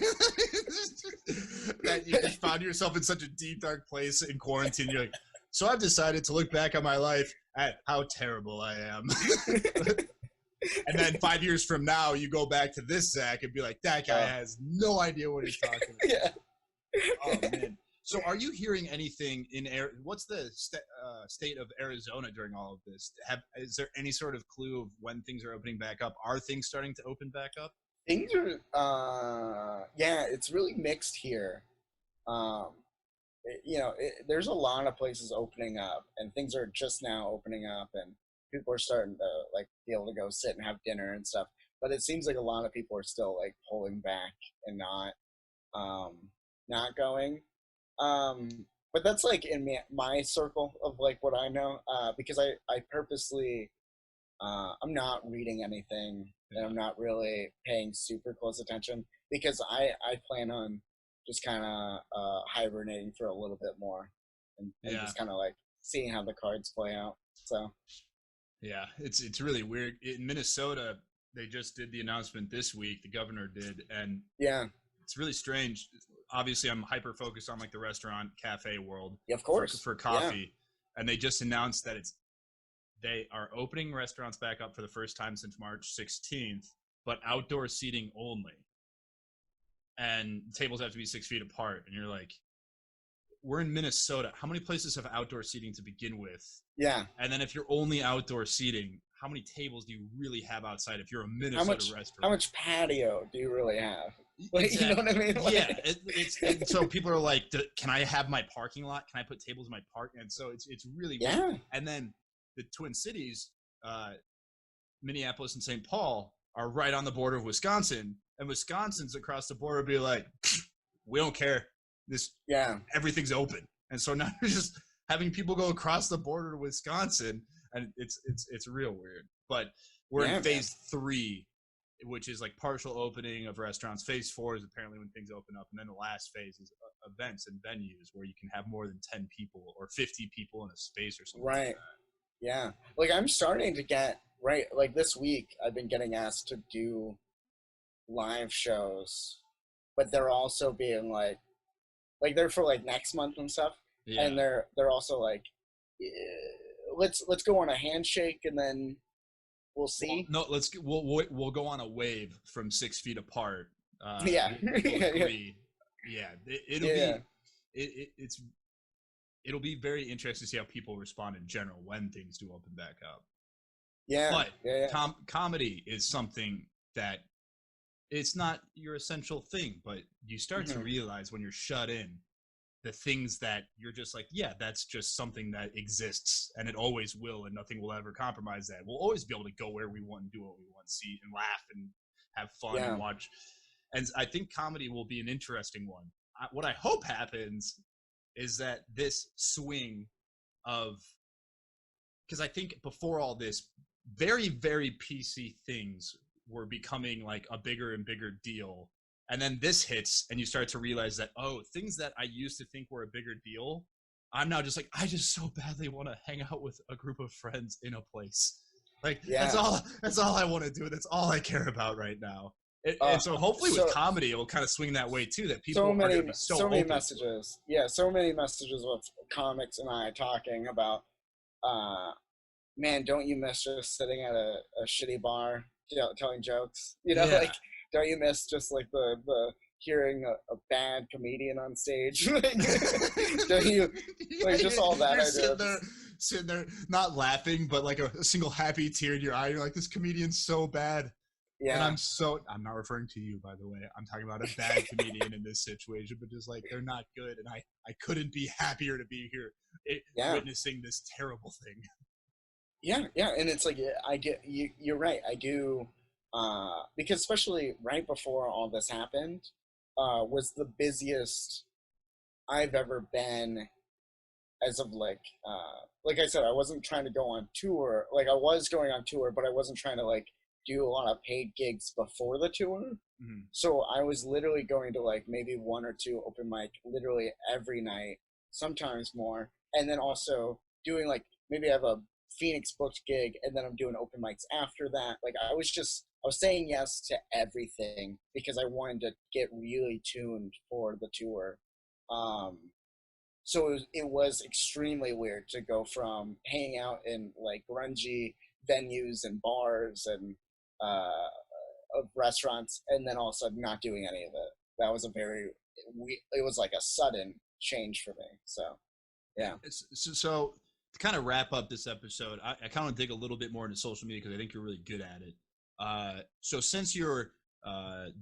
That you just found yourself in such a deep, dark place in quarantine. You're like, so I've decided to look back on my life at how terrible I am. And then 5 years from now, you go back to this Zach and be like, that guy has no idea what he's talking about. Oh man. So are you hearing anything what's the state of Arizona during all of this? Is there any sort of clue of when things are opening back up? Are things starting to open back up? Things are, yeah, it's really mixed here. Um, there's a lot of places opening up, and things are just now opening up, and people are starting to like be able to go sit and have dinner and stuff. But it seems like a lot of people are still like pulling back and not going. But that's like in my circle of like what I know, because I purposely I'm not reading anything, and I'm not really paying super close attention because I plan on just kind of hibernating for a little bit more and just kind of like seeing how the cards play out. So yeah, it's really weird. In Minnesota, they just did the announcement this week. The governor did, and yeah, it's really strange. Obviously, I'm hyper focused on like the restaurant cafe world, of course, for coffee, and they just announced that they are opening restaurants back up for the first time since March 16th, but outdoor seating only. And tables have to be 6 feet apart. And you're like, we're in Minnesota. How many places have outdoor seating to begin with? Yeah. And then if you're only outdoor seating, how many tables do you really have outside if you're a Minnesota restaurant? How much patio do you really have? Like, exactly. You know what I mean? Like, yeah. So people are like, can I have my parking lot? Can I put tables in my park? And so it's really weird. And then the Twin Cities, Minneapolis and St. Paul, are right on the border of Wisconsin, and Wisconsin's across the border be like, we don't care. Everything's open. And so now you're just having people go across the border to Wisconsin, and it's real weird. But we're in phase 3, which is like partial opening of restaurants. Phase 4 is apparently when things open up, and then the last phase is events and venues where you can have more than 10 people or 50 people in a space or something. Right. Like that. Yeah. Like I'm starting to get like this week I've been getting asked to do live shows, but they're also being like they're for like next month and stuff. Yeah. And they're also like, let's go on a handshake and then we'll see. Well, no, we'll go on a wave from 6 feet apart. Yeah. We'll agree. Yeah. It'll be very interesting to see how people respond in general when things do open back up. Yeah. But comedy is something that it's not your essential thing, but you start to realize when you're shut in the things that you're just like, yeah, that's just something that exists and it always will, and nothing will ever compromise that. We'll always be able to go where we want and do what we want, see and laugh and have fun and watch. And I think comedy will be an interesting one. What I hope happens is that this swing of, because I think before all this, very, very PC things were becoming like a bigger and bigger deal. And then this hits and you start to realize that, oh, things that I used to think were a bigger deal, I'm now just like, I just so badly want to hang out with a group of friends in a place. Like, that's all I want to do. That's all I care about right now. And so hopefully with comedy, it will kind of swing that way too, that people are so many messages. Yeah, so many messages with comics and I talking about, man, don't you miss just sitting at a shitty bar, telling jokes? Like, don't you miss just like the hearing a bad comedian on stage? Don't you like just all that? You're sitting there, not laughing, but like a single happy tear in your eye. You're like, this comedian's so bad. Yeah. And I'm not referring to you, by the way. I'm talking about a bad comedian in this situation, but just like, they're not good. And I couldn't be happier to be here witnessing this terrible thing. Yeah. And it's like, you're right. I do. Because especially right before all this happened, was the busiest I've ever been as of like I said, I wasn't trying to go on tour. Like I was going on tour, but I wasn't trying to like do a lot of paid gigs before the tour. Mm-hmm. So I was literally going to like maybe 1 or 2 open mic literally every night, sometimes more. And then also doing like, maybe I have a Phoenix booked gig and then I'm doing open mics after that. Like I was saying yes to everything because I wanted to get really tuned for the tour. So it was extremely weird to go from hanging out in like grungy venues and bars and of restaurants and then all of a sudden not doing any of it. That was a very it was like a sudden change for me. So, yeah. So to kind of wrap up this episode, I kind of dig a little bit more into social media because I think you're really good at it. So since you're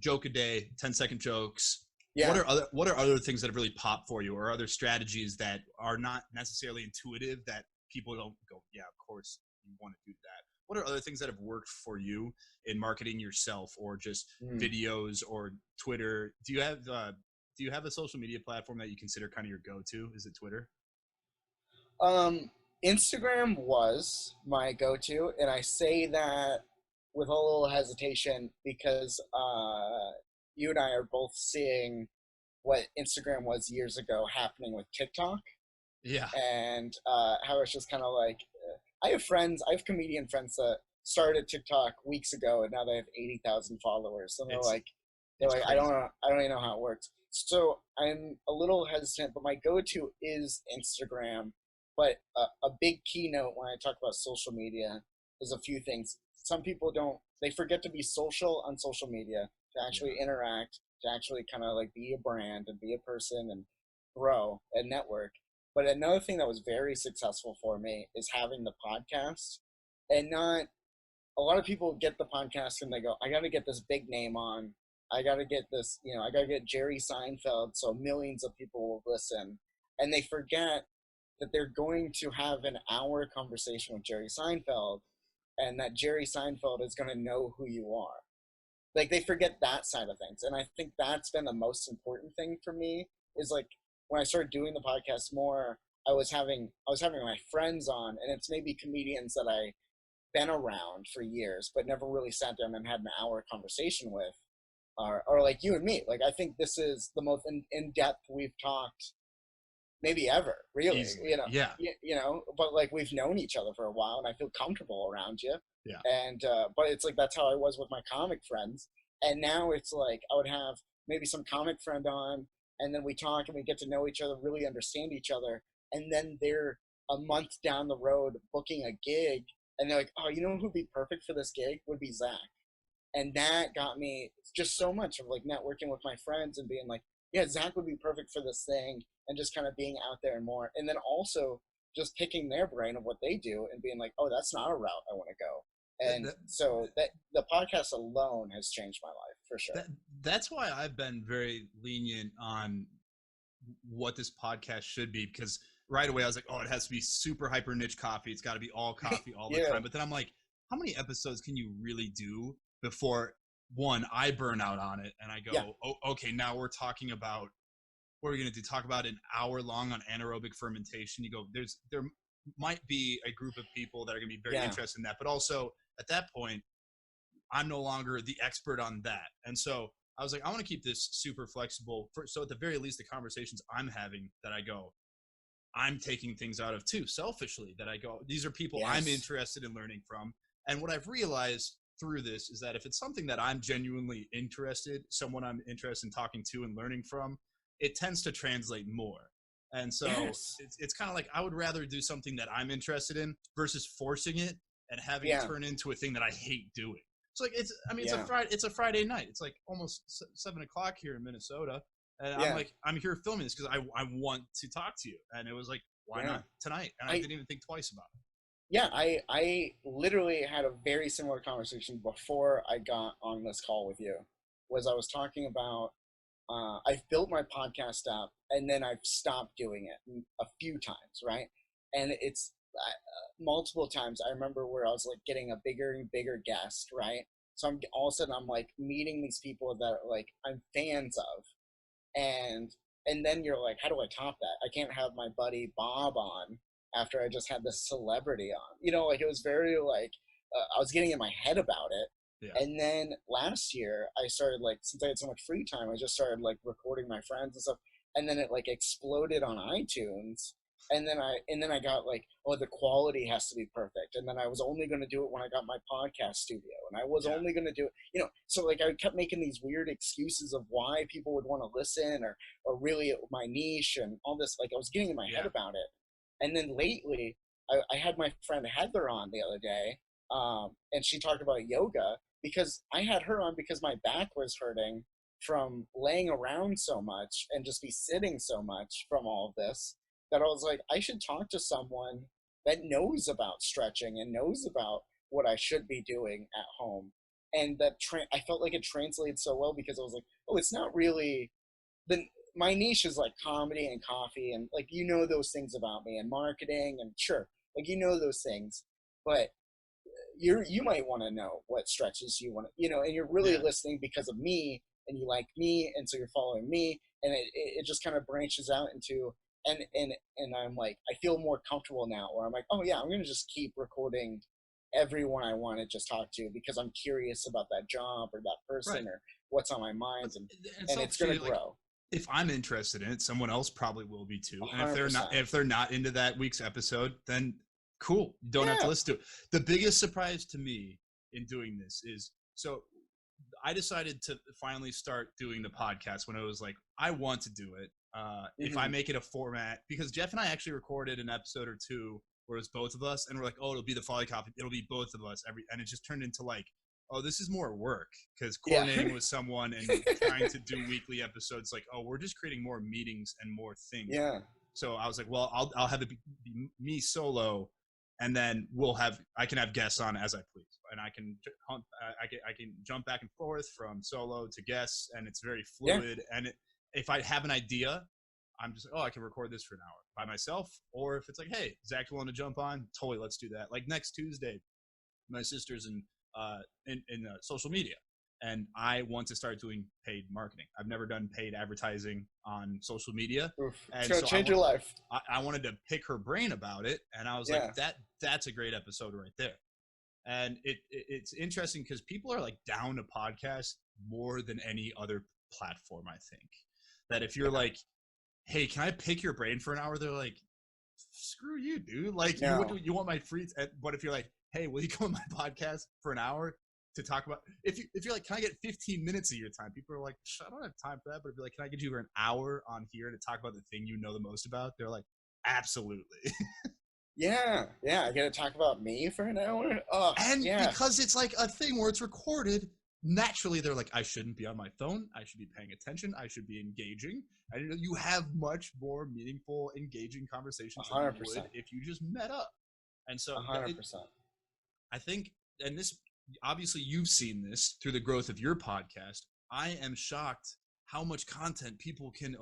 joke a day, 10-second jokes, what are other things that have really popped for you, or other strategies that are not necessarily intuitive that people don't go, yeah, of course you want to do that? What are other things that have worked for you in marketing yourself, or just videos or Twitter? Do you have a social media platform that you consider kind of your go-to? Is it Twitter? Instagram was my go-to, and I say that with a little hesitation because you and I are both seeing what Instagram was years ago happening with TikTok. Yeah. And how it's just kind of like, I have comedian friends that started TikTok weeks ago, and now they have 80,000 followers. And they're like, I don't even know how it works. So I'm a little hesitant, but my go-to is Instagram. But a big keynote when I talk about social media is a few things. Some people they forget to be social on social media, to actually interact, to actually kind of like be a brand and be a person and grow and network. But another thing that was very successful for me is having the podcast. And not a lot of people get the podcast and they go, I got to get this big name on. I got to get this, I got to get Jerry Seinfeld so millions of people will listen. And they forget that they're going to have an hour conversation with Jerry Seinfeld, and that Jerry Seinfeld is going to know who you are. Like, they forget that side of things. And I think that's been the most important thing for me, is like, when I started doing the podcast more, I was having my friends on, and it's maybe comedians that I've been around for years, but never really sat down and had an hour conversation with, or like you and me. Like, I think this is the most in-depth we've talked maybe ever, really. Easily. But like, we've known each other for a while, and I feel comfortable around you. Yeah. And but it's like, that's how I was with my comic friends. And now it's like, I would have maybe some comic friend on, and then we talk and we get to know each other, really understand each other, and then they're a month down the road booking a gig, and they're like, oh, you know who'd be perfect for this gig? Would be Zach. And that got me just so much of like networking with my friends and being like, yeah, Zach would be perfect for this thing, and just kind of being out there more. And then also just picking their brain of what they do and being like, oh, that's not a route I want to go. And so that the podcast alone has changed my life for sure. That's why I've been very lenient on what this podcast should be, because right away I was like, oh, it has to be super hyper niche coffee. It's got to be all coffee all the time. But then I'm like, how many episodes can you really do before, one, I burn out on it and I go, oh, okay, now we're talking about, what are we going to do? Talk about an hour long on anaerobic fermentation. You go, there might be a group of people that are going to be very interested in that. But also at that point, I'm no longer the expert on that. And so I was like, I want to keep this super flexible. So at the very least, the conversations I'm having, that I go, I'm taking things out of too, selfishly, that I go, these are people I'm interested in learning from. And what I've realized through this is that if it's something that I'm genuinely interested, someone I'm interested in talking to and learning from, it tends to translate more. And so it's kind of like, I would rather do something that I'm interested in versus forcing it and having it turn into a thing that I hate doing. It's like, it's a Friday night. It's like almost 7 o'clock here in Minnesota. And I'm here filming this because I want to talk to you. And it was like, why not tonight? And I didn't even think twice about it. Yeah, I literally had a very similar conversation before I got on this call with you. Was I was talking about, I've built my podcast up, and then I've stopped doing it a few times, right? And it's multiple times. I remember where I was like getting a bigger and bigger guest, right? So all of a sudden I'm like meeting these people that like I'm fans of, and then you're like, how do I top that? I can't have my buddy Bob on after I just had this celebrity on. Like, it was very like, I was getting in my head about it. Yeah. And then last year I started, like, since I had so much free time, I just started like recording my friends and stuff. And then it like exploded on iTunes. And then I got like, oh, the quality has to be perfect. And then I was only going to do it when I got my podcast studio. And I was only going to do it, so like I kept making these weird excuses of why people would want to listen, or really my niche and all this. Like, I was getting in my head about it. And then lately, I had my friend Heather on the other day, and she talked about yoga, because I had her on because my back was hurting, from laying around so much and just be sitting so much from all of this that I was like, I should talk to someone that knows about stretching and knows about what I should be doing at home. And that I felt like it translated so well because I was like, oh, it's not really my niche is like comedy and coffee and like, you know, those things about me and marketing and sure, like, you know, those things, but you might want to know what stretches you want to, you know, and you're really listening because of me and you like me. And so you're following me and it just kind of branches out into, and I'm like, I feel more comfortable now where I'm like, oh yeah, I'm going to just keep recording everyone I want to just talk to because I'm curious about that job or that person or what's on my mind, and it's going to grow. Like, if I'm interested in it, someone else probably will be too. And if they're not into that week's episode, then cool. You don't have to listen to it. The biggest surprise to me in doing this is, so I decided to finally start doing the podcast when I was like, I want to do it. If I make it a format, because Jeff and I actually recorded an episode or two where it was both of us, and we're like, oh, it'll be the Folly Coffee, it'll be both of us and it just turned into like, oh, this is more work because coordinating with someone and trying to do weekly episodes, like, oh, we're just creating more meetings and more things. Yeah. So I was like, well, I'll have it be me solo, and then I can have guests on as I please, and I can jump back and forth from solo to guests, and it's very fluid. And if I have an idea, I'm just like, oh, I can record this for an hour by myself. Or if it's like, hey, Zach, you want to jump on? Totally, let's do that. Like next Tuesday, my sister's in social media, and I want to start doing paid marketing. I've never done paid advertising on social media. It's gonna change your life. I wanted to pick her brain about it, and I was like, that's a great episode right there. And it's interesting because people are like down to podcasts more than any other platform. I think that if you're like, hey, can I pick your brain for an hour? They're like, screw you, dude. Like, you want my free but if you're like, hey, will you come on my podcast for an hour to talk about, if you're like, can I get 15 minutes of your time? People are like, I don't have time for that. But if you're like, can I get you for an hour on here to talk about the thing you know the most about? They're like, absolutely. Yeah. I get to talk about me for an hour. Oh, and because it's like a thing where it's recorded, naturally they're like, I shouldn't be on my phone. I should be paying attention. I should be engaging. And you have much more meaningful, engaging conversations than you would if you just met up. And so 100%. I think, and this, obviously you've seen this through the growth of your podcast. I am shocked how much content people can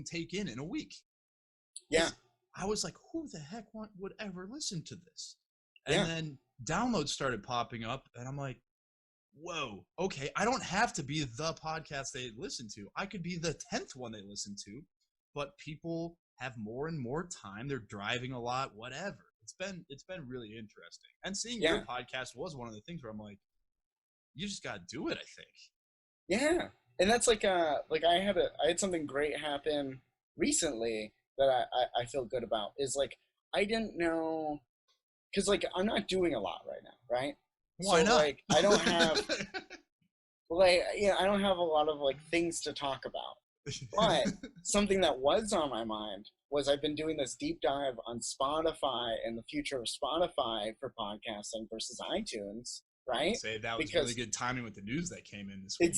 take in a week. Yeah. I was like, who the heck would ever listen to this? And then downloads started popping up, and I'm like, whoa, okay, I don't have to be the podcast they listen to. I could be the 10th one they listen to, but people have more and more time. They're driving a lot, whatever. It's been really interesting. And seeing your podcast was one of the things where I'm like, you just got to do it, I think. Yeah. And that's like I had something great happen recently that I feel good about, is like, I didn't know, because like I'm not doing a lot right now, right? Why not? Like I don't have I don't have a lot of like things to talk about. But something that was on my mind was I've been doing this deep dive on Spotify and the future of Spotify for podcasting versus iTunes, right? Say that was really good timing with the news that came in this week.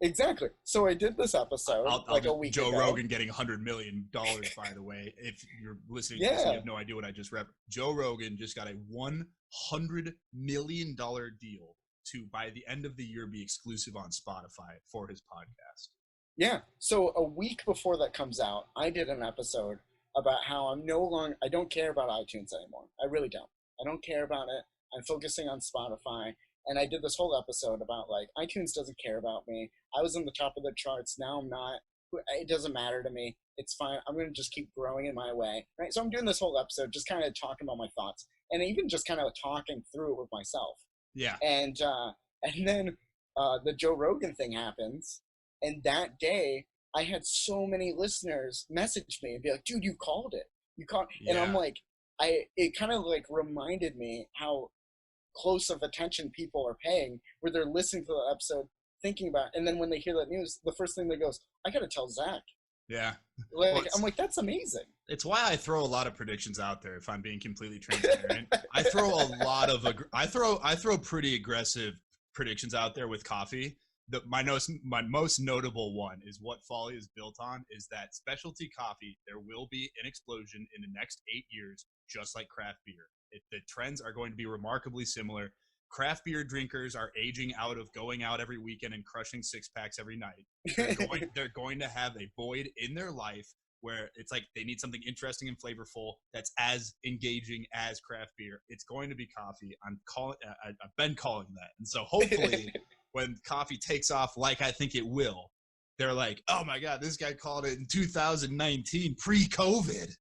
Exactly. So I did this episode a week ago. Joe Rogan getting $100 million, by the way. If you're listening to this and you have no idea what I just read, Joe Rogan just got a $100 million deal to, by the end of the year, be exclusive on Spotify for his podcast. Yeah. So a week before that comes out, I did an episode about how I don't care about iTunes anymore. I really don't. I don't care about it. I'm focusing on Spotify. And I did this whole episode about like, iTunes doesn't care about me. I was in the top of the charts. Now I'm not. It doesn't matter to me. It's fine. I'm going to just keep growing in my way. Right. So I'm doing this whole episode just kind of talking about my thoughts and even just kind of talking through it with myself. Yeah. And then the Joe Rogan thing happens. And that day, I had so many listeners message me and be like, dude, you called it. You called. Yeah. And I'm like, it kind of like reminded me how close of attention people are paying, where they're listening to the episode, thinking about it. And then when they hear that news, the first thing that goes, I got to tell Zach. Yeah. Like, I'm like, that's amazing. It's why I throw a lot of predictions out there, if I'm being completely transparent. I throw a lot of, I throw pretty aggressive predictions out there with coffee my most notable one is what Folly is built on is that specialty coffee, there will be an explosion in the next 8 years, just like craft beer. The trends are going to be remarkably similar. Craft beer drinkers are aging out of going out every weekend and crushing six packs every night. They're going to have a void in their life where it's like they need something interesting and flavorful that's as engaging as craft beer. It's going to be coffee. I've been calling that. And so hopefully when coffee takes off like I think it will, they're like, oh my God, this guy called it in 2019 pre-COVID.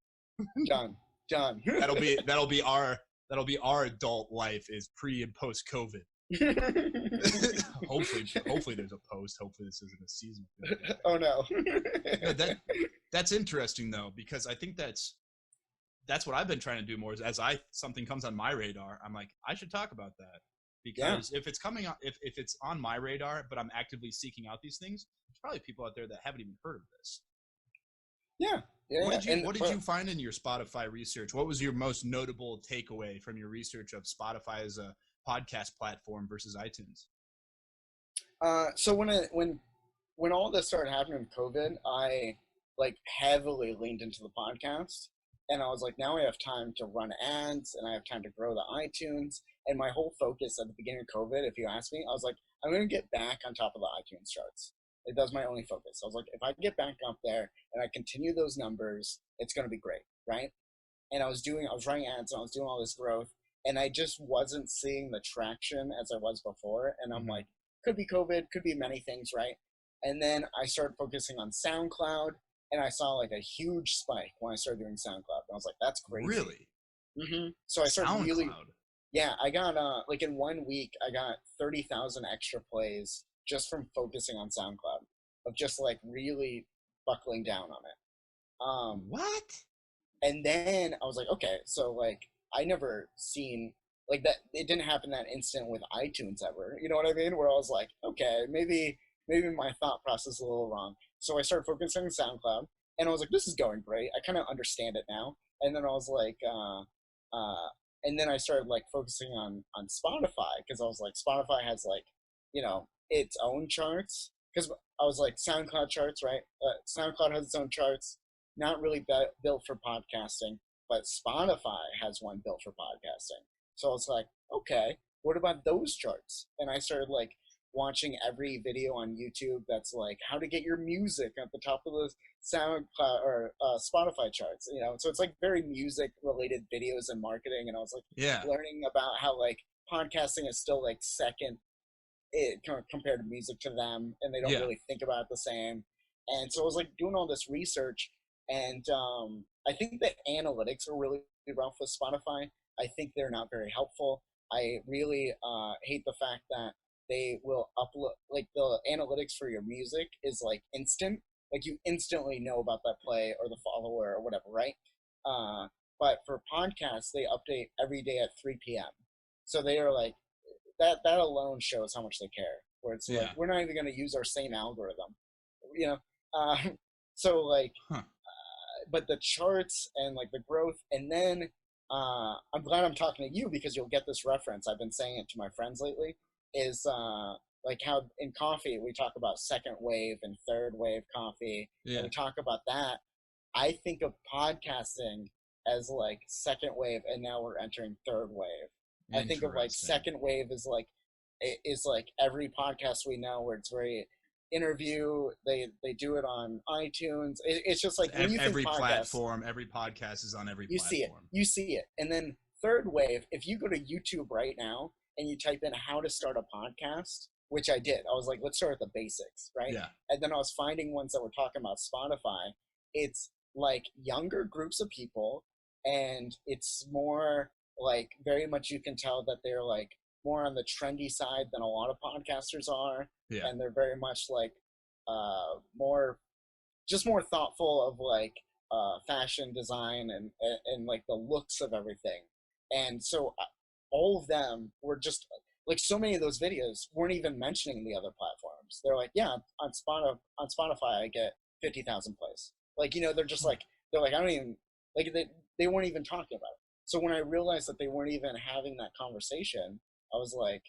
Done. That'll be our adult life is pre and post COVID. hopefully there's a post. Hopefully this isn't a season. Oh no. Yeah, that's interesting though, because I think that's what I've been trying to do more is as something comes on my radar, I'm like, I should talk about that. Because if it's coming on, if it's on my radar, but I'm actively seeking out these things, there's probably people out there that haven't even heard of this. Yeah. What did you find in your Spotify research? What was your most notable takeaway from your research of Spotify as a podcast platform versus iTunes? So when all this started happening with COVID, I like heavily leaned into the podcast, and I was like, now I have time to run ads, and I have time to grow the iTunes. And my whole focus at the beginning of COVID, if you ask me, I was like, I'm going to get back on top of the iTunes charts. That was my only focus. I was like, if I get back up there and I continue those numbers, it's going to be great, right? And I was running ads, and I was doing all this growth, and I just wasn't seeing the traction as I was before. And I'm like, could be COVID, could be many things, right? And then I started focusing on SoundCloud, and I saw like a huge spike when I started doing SoundCloud. And I was like, that's crazy. Really? Mm-hmm. So I started I got like in 1 week, I got 30,000 extra plays just from focusing on SoundCloud, of just like really buckling down on it. What? And then I was like, okay, so like I never seen like that. It didn't happen that instant with iTunes ever. You know what I mean? Where I was like, okay, maybe my thought process is a little wrong. So I started focusing on SoundCloud, and I was like, this is going great. I kind of understand it now. And then I was like, and then I started like focusing on Spotify, because I was like, Spotify has like, you know, its own charts. Because I was like, SoundCloud charts, right? SoundCloud has its own charts, not really built for podcasting, but Spotify has one built for podcasting. So I was like, okay, what about those charts? And I started like watching every video on YouTube that's like how to get your music at the top of the SoundCloud or Spotify charts, you know. So it's like very music related videos and marketing, and I was like learning about how like podcasting is still like second compared to music to them, and they don't really think about it the same. And so I was like doing all this research, and I think the analytics are really rough with Spotify. I think they're not very helpful. I really hate the fact that they will upload, like the analytics for your music is like instant. Like you instantly know about that play or the follower or whatever, right? But for podcasts, they update every day at 3 p.m. So they are like, that alone shows how much they care. Where it's like, we're not even going to use our same algorithm, you know? So like, but the charts and like the growth, and then I'm glad I'm talking to you because you'll get this reference. I've been saying it to my friends lately, is like how in coffee we talk about second wave and third wave coffee. And we talk about that. I think of podcasting as like second wave, and now we're entering third wave. I think of like second wave is like every podcast we know where it's very interview. They do it on iTunes. It's just like when you every platform, every podcast is on every platform. You see it. And then third wave, if you go to YouTube right now and you type in how to start a podcast, which I did, I was like, let's start at the basics, right? Yeah. And then I was finding ones that were talking about Spotify. It's like younger groups of people, and it's more like very much you can tell that they're like more on the trendy side than a lot of podcasters are. Yeah. And they're very much like more thoughtful of like fashion design and like the looks of everything. And so all of them were just like, so many of those videos weren't even mentioning the other platforms. They're like, yeah, on Spotify I get 50,000 plays. Like, you know, they're just like, I don't even like, they weren't even talking about it. So when I realized that they weren't even having that conversation, I was like,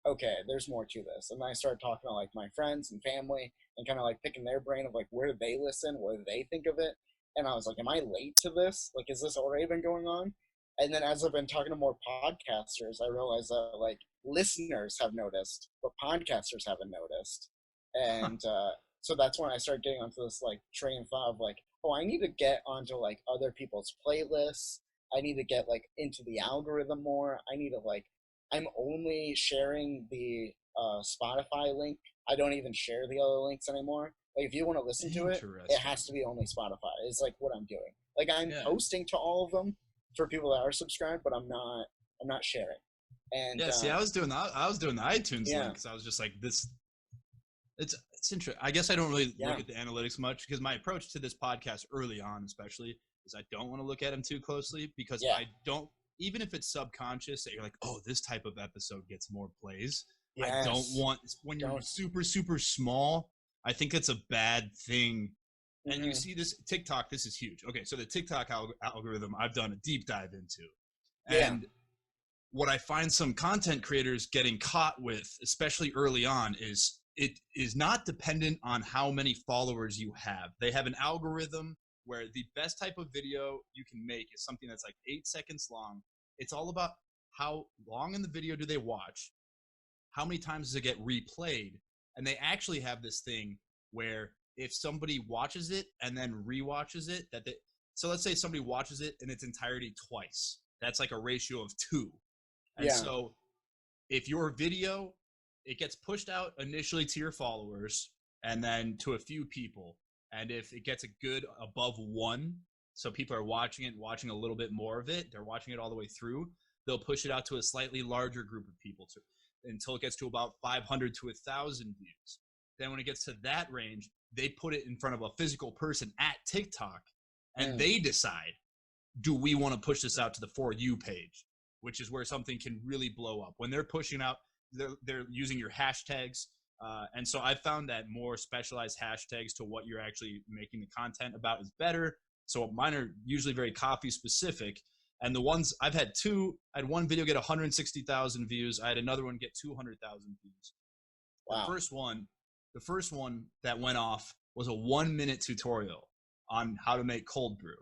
okay, there's more to this. And then I started talking to like my friends and family and kind of like picking their brain of like where do they listen, what do they think of it. And I was like, am I late to this? Like, is this already been going on? And then as I've been talking to more podcasters, I realized that like listeners have noticed, but podcasters haven't noticed. And so that's when I started getting onto this like train of thought of like, oh, I need to get onto like other people's playlists. I need to get like into the algorithm more. I need to like, I'm only sharing the Spotify link. I don't even share the other links anymore. Like if you want to listen to it, it has to be only Spotify. It's like what I'm doing. Like I'm posting to all of them for people that are subscribed, but I'm not sharing. And yeah, see, I was doing the iTunes link because I was just like this. It's interesting. I guess I don't really look at the analytics much because my approach to this podcast early on, especially, is I don't want to look at them too closely because I don't. Even if it's subconscious that you're like, oh, this type of episode gets more plays. Yes. I don't want when you're super super small. I think it's a bad thing. And you see this TikTok. This is huge. Okay, so the TikTok algorithm I've done a deep dive into, and what I find some content creators getting caught with, especially early on, is it is not dependent on how many followers you have. They have an algorithm where the best type of video you can make is something that's like 8 seconds long. It's all about how long in the video do they watch, how many times does it get replayed, and they actually have this thing where if somebody watches it and then rewatches it, so let's say somebody watches it in its entirety twice. That's like a ratio of 2. And so if your video, it gets pushed out initially to your followers and then to a few people. And if it gets a good above 1, so people are watching it, watching a little bit more of it, they're watching it all the way through, they'll push it out to a slightly larger group of people until it gets to about 500 to 1,000 views. Then when it gets to that range, they put it in front of a physical person at TikTok, and they decide, do we want to push this out to the For You page, which is where something can really blow up. When they're pushing out, they're using your hashtags. And so I found that more specialized hashtags to what you're actually making the content about is better. So mine are usually very coffee specific. And the ones I've had I had one video get 160,000 views. I had another one get 200,000 views. Wow. The first one that went off was a 1-minute tutorial on how to make cold brew.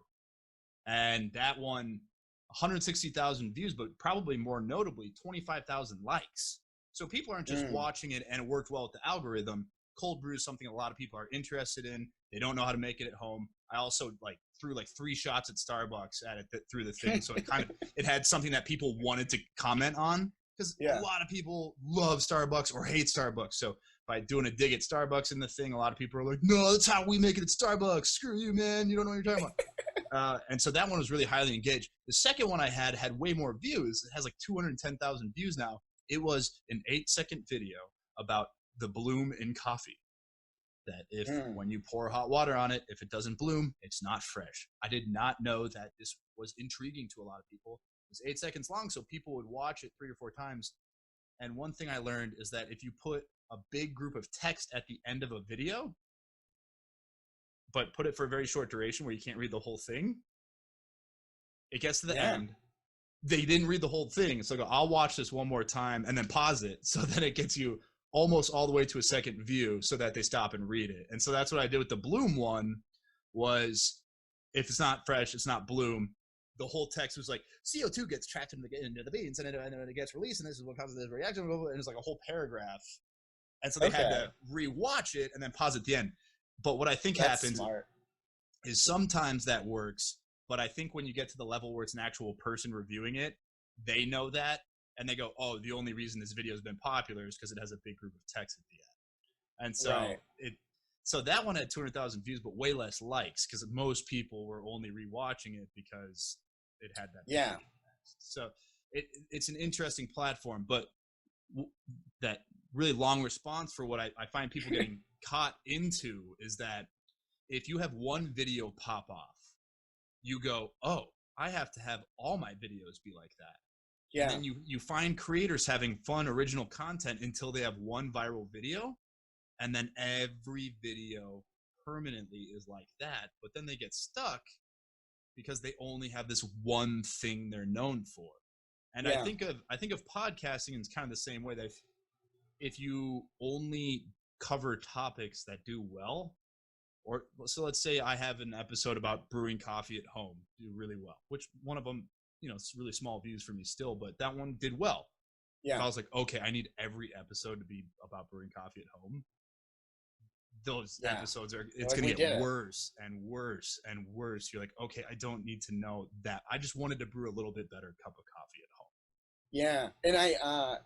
And that won 160,000 views, but probably more notably 25,000 likes. So people aren't just watching it and it worked well with the algorithm. Cold brew is something a lot of people are interested in. They don't know how to make it at home. I also threw 3 shots at Starbucks at it through the thing. So it had something that people wanted to comment on because a lot of people love Starbucks or hate Starbucks. So by doing a dig at Starbucks in the thing, a lot of people are like, no, that's how we make it at Starbucks. Screw you, man. You don't know what you're talking about. And so that one was really highly engaged. The second one I had way more views. It has 210,000 views now. It was an 8-second video about the bloom in coffee. That if when you pour hot water on it, if it doesn't bloom, it's not fresh. I did not know that this was intriguing to a lot of people. It was 8 seconds long, so people would watch it 3 or 4 times. And one thing I learned is that if you put a big group of text at the end of a video, but put it for a very short duration where you can't read the whole thing, it gets to the end. They didn't read the whole thing. So I'll watch this one more time and then pause it so that it gets you almost all the way to a second view so that they stop and read it. And so that's what I did with the bloom one was if it's not fresh, it's not bloom. The whole text was like CO2 gets trapped into the beans and it gets released and this is what causes this reaction. And it's like a whole paragraph. And so they had to rewatch it and then pause at the end. But what I think happens is sometimes that works. But I think when you get to the level where it's an actual person reviewing it, they know that. And they go, oh, the only reason this video has been popular is because it has a big group of text at the end. And so so that one had 200,000 views, but way less likes because most people were only rewatching it because it had that. Yeah. So it's an interesting platform, but that really long response for what I find people getting caught into is that if you have one video pop off, you go, oh, I have to have all my videos be like that. Yeah. And then you find creators having fun, original content until they have one viral video. And then every video permanently is like that. But then they get stuck because they only have this one thing they're known for. And I think of podcasting in kind of the same way that if you only cover topics that do well, or so let's say I have an episode about brewing coffee at home, do really well, which one of them, it's really small views for me still, but that one did well. Yeah. If I was like, okay, I need every episode to be about brewing coffee at home, those episodes it's going to get worse and worse and worse. You're like, okay, I don't need to know that. I just wanted to brew a little bit better cup of coffee at home. Yeah. And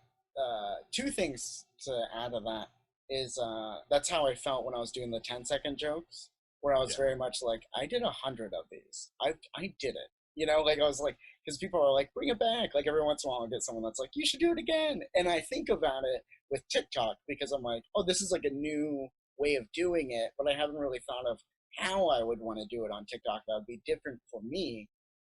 two things to add to that is that's how I felt when I was doing the 10-second jokes, where I was very much like, I did 100 of these. I did it. Like I was like, because people are like, bring it back. Like every once in a while I'll get someone that's like, you should do it again. And I think about it with TikTok because I'm like, oh, this is like a new way of doing it, but I haven't really thought of how I would want to do it on TikTok that would be different for me.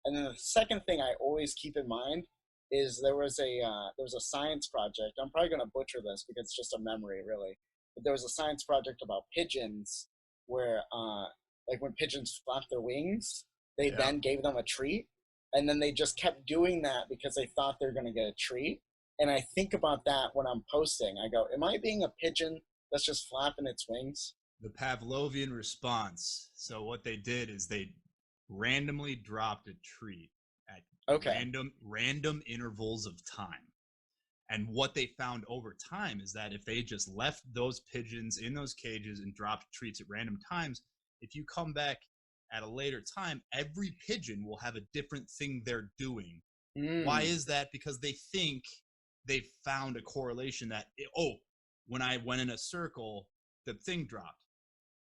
And then the second thing I always keep in mind is there was a science project. I'm probably going to butcher this because it's just a memory, really. But there was a science project about pigeons where, like when pigeons flap their wings, they then gave them a treat. And then they just kept doing that because they thought they were going to get a treat. And I think about that when I'm posting. I go, am I being a pigeon that's just flapping its wings? The Pavlovian response. So what they did is they randomly dropped a treat at random intervals of time. And what they found over time is that if they just left those pigeons in those cages and dropped treats at random times, if you come back at a later time, every pigeon will have a different thing they're doing. Why is that? Because they think they found a correlation that, when I went in a circle, the thing dropped.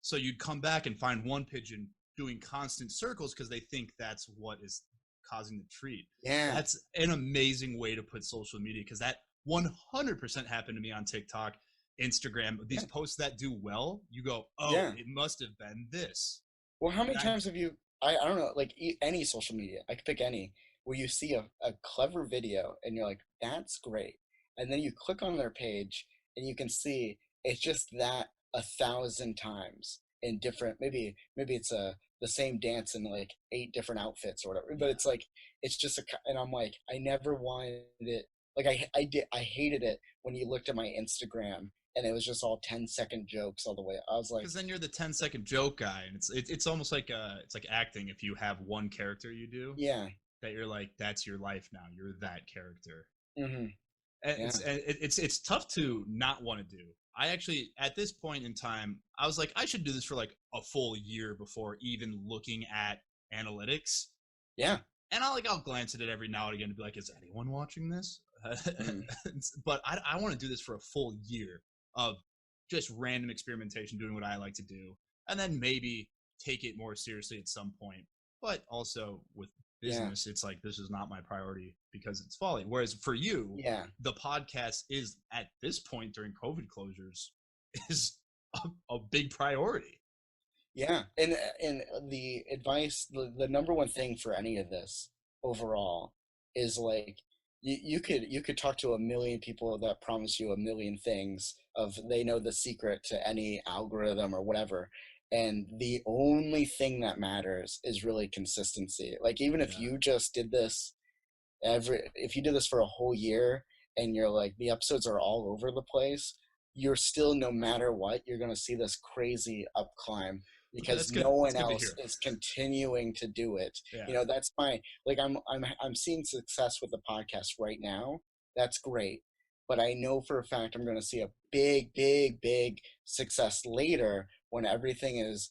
So you'd come back and find one pigeon doing constant circles because they think that's what is causing the treat. Yeah. That's an amazing way to put social media, because that 100% happened to me on TikTok, Instagram. These posts that do well, you go, it must have been this. Well, how many times have you, I don't know, like any social media, I could pick any, where you see a clever video and you're like, that's great. And then you click on their page and you can see it's just that 1,000 times in different, maybe it's the same dance in like 8 different outfits or whatever. But it's like, it's just and I'm like, I never wanted it. Like I hated it when you looked at my Instagram and it was just all 10-second jokes all the way. I was like, because then you're the 10-second joke guy, and it's almost like it's like acting. If you have one character you do, that you're like, that's your life now. You're that character. Mm-hmm. And it's tough to not want to do. I actually, at this point in time, I was like, I should do this for like a full year before even looking at analytics. Yeah. And I'll glance at it every now and again to be like, is anyone watching this? But I want to do this for a full year of just random experimentation, doing what I like to do, and then maybe take it more seriously at some point. But also with business, it's like, this is not my priority because it's Folly. Whereas for you, the podcast is, at this point during COVID closures, is a big priority. Yeah. And the advice, the number one thing for any of this overall is like, you could talk to 1 million people that promise you 1 million things of they know the secret to any algorithm or whatever. And the only thing that matters is really consistency. Like, even if you just did this if you did this for a whole year and you're like, the episodes are all over the place, you're still, no matter what, you're going to see this crazy up climb because no one else is continuing to do it. That's my, like, I'm seeing success with the podcast right now. That's great. But I know for a fact I'm going to see a big success later when everything is,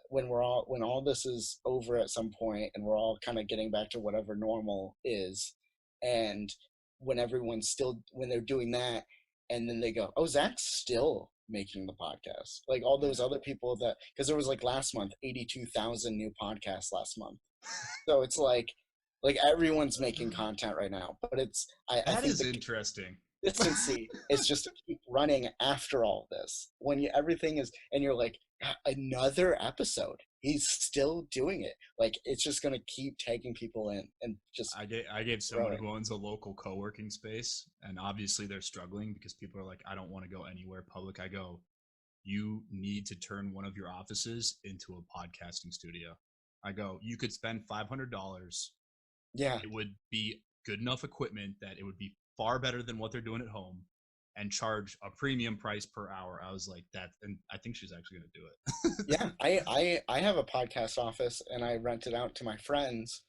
when all this is over at some point and we're all kind of getting back to whatever normal is. And when when they're doing that, and then they go, oh, Zach's still making the podcast. Like all those other people because there was like last month, 82,000 new podcasts last month. So it's like everyone's making content right now, but I think is interesting. Consistency is just to keep running after all this. When everything is, and you're like, another episode, he's still doing it. Like, it's just going to keep taking people in and just. I gave someone who owns a local co-working space, and obviously they're struggling because people are like, I don't want to go anywhere public. I go, you need to turn one of your offices into a podcasting studio. I go, you could spend $500. Yeah. It would be good enough equipment that it would be far better than what they're doing at home. and charge a premium price per hour. I was like that, and I think she's actually going to do it. Yeah, I have a podcast office, and I rent it out to my friends,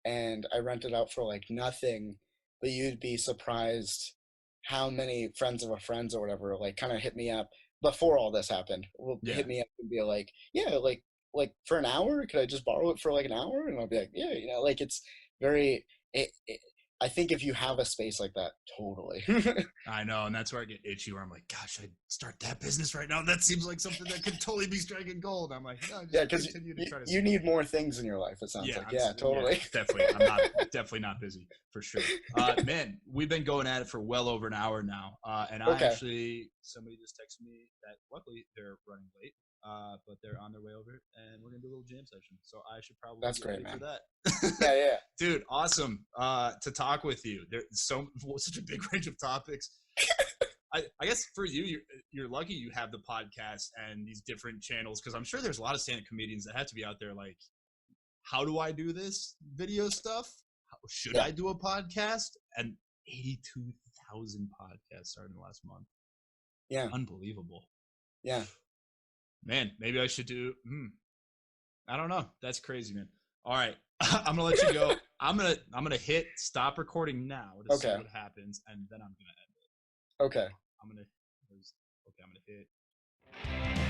and I rent it out for like nothing, but you'd be surprised how many friends of a friends or whatever like kind of hit me up before all this happened. Will Yeah. hit me up and be like, yeah, like for an hour, could I just borrow it for like an hour? And I'll be like, yeah, like it's very. I think if you have a space like that, totally. I know, and that's where I get itchy, where I'm like, gosh, I'd start that business right now. That seems like something that could totally be striking gold. I'm like, no, just Yeah, because continue to try to you need more things in your life, it sounds like. Yeah, totally. Yeah, definitely. Definitely not busy for sure. Man, we've been going at it for well over an hour now. And somebody just texted me that luckily they're running late. But they're on their way over, and we're gonna do a little jam session. So I should probably That's get great, ready man. for that. Yeah. Dude, awesome to talk with you. There's such a big range of topics. I guess for you, you're lucky you have the podcast and these different channels, because I'm sure there's a lot of stand-up comedians that have to be out there like, how do I do this video stuff? Should I do a podcast? And 82,000 podcasts started in the last month. Yeah. Unbelievable. Yeah. Man, maybe I should do. I don't know. That's crazy, man. All right, I'm gonna let you go. I'm gonna hit stop recording now to see what happens, and then I'm gonna end it. Okay. I'm gonna hit.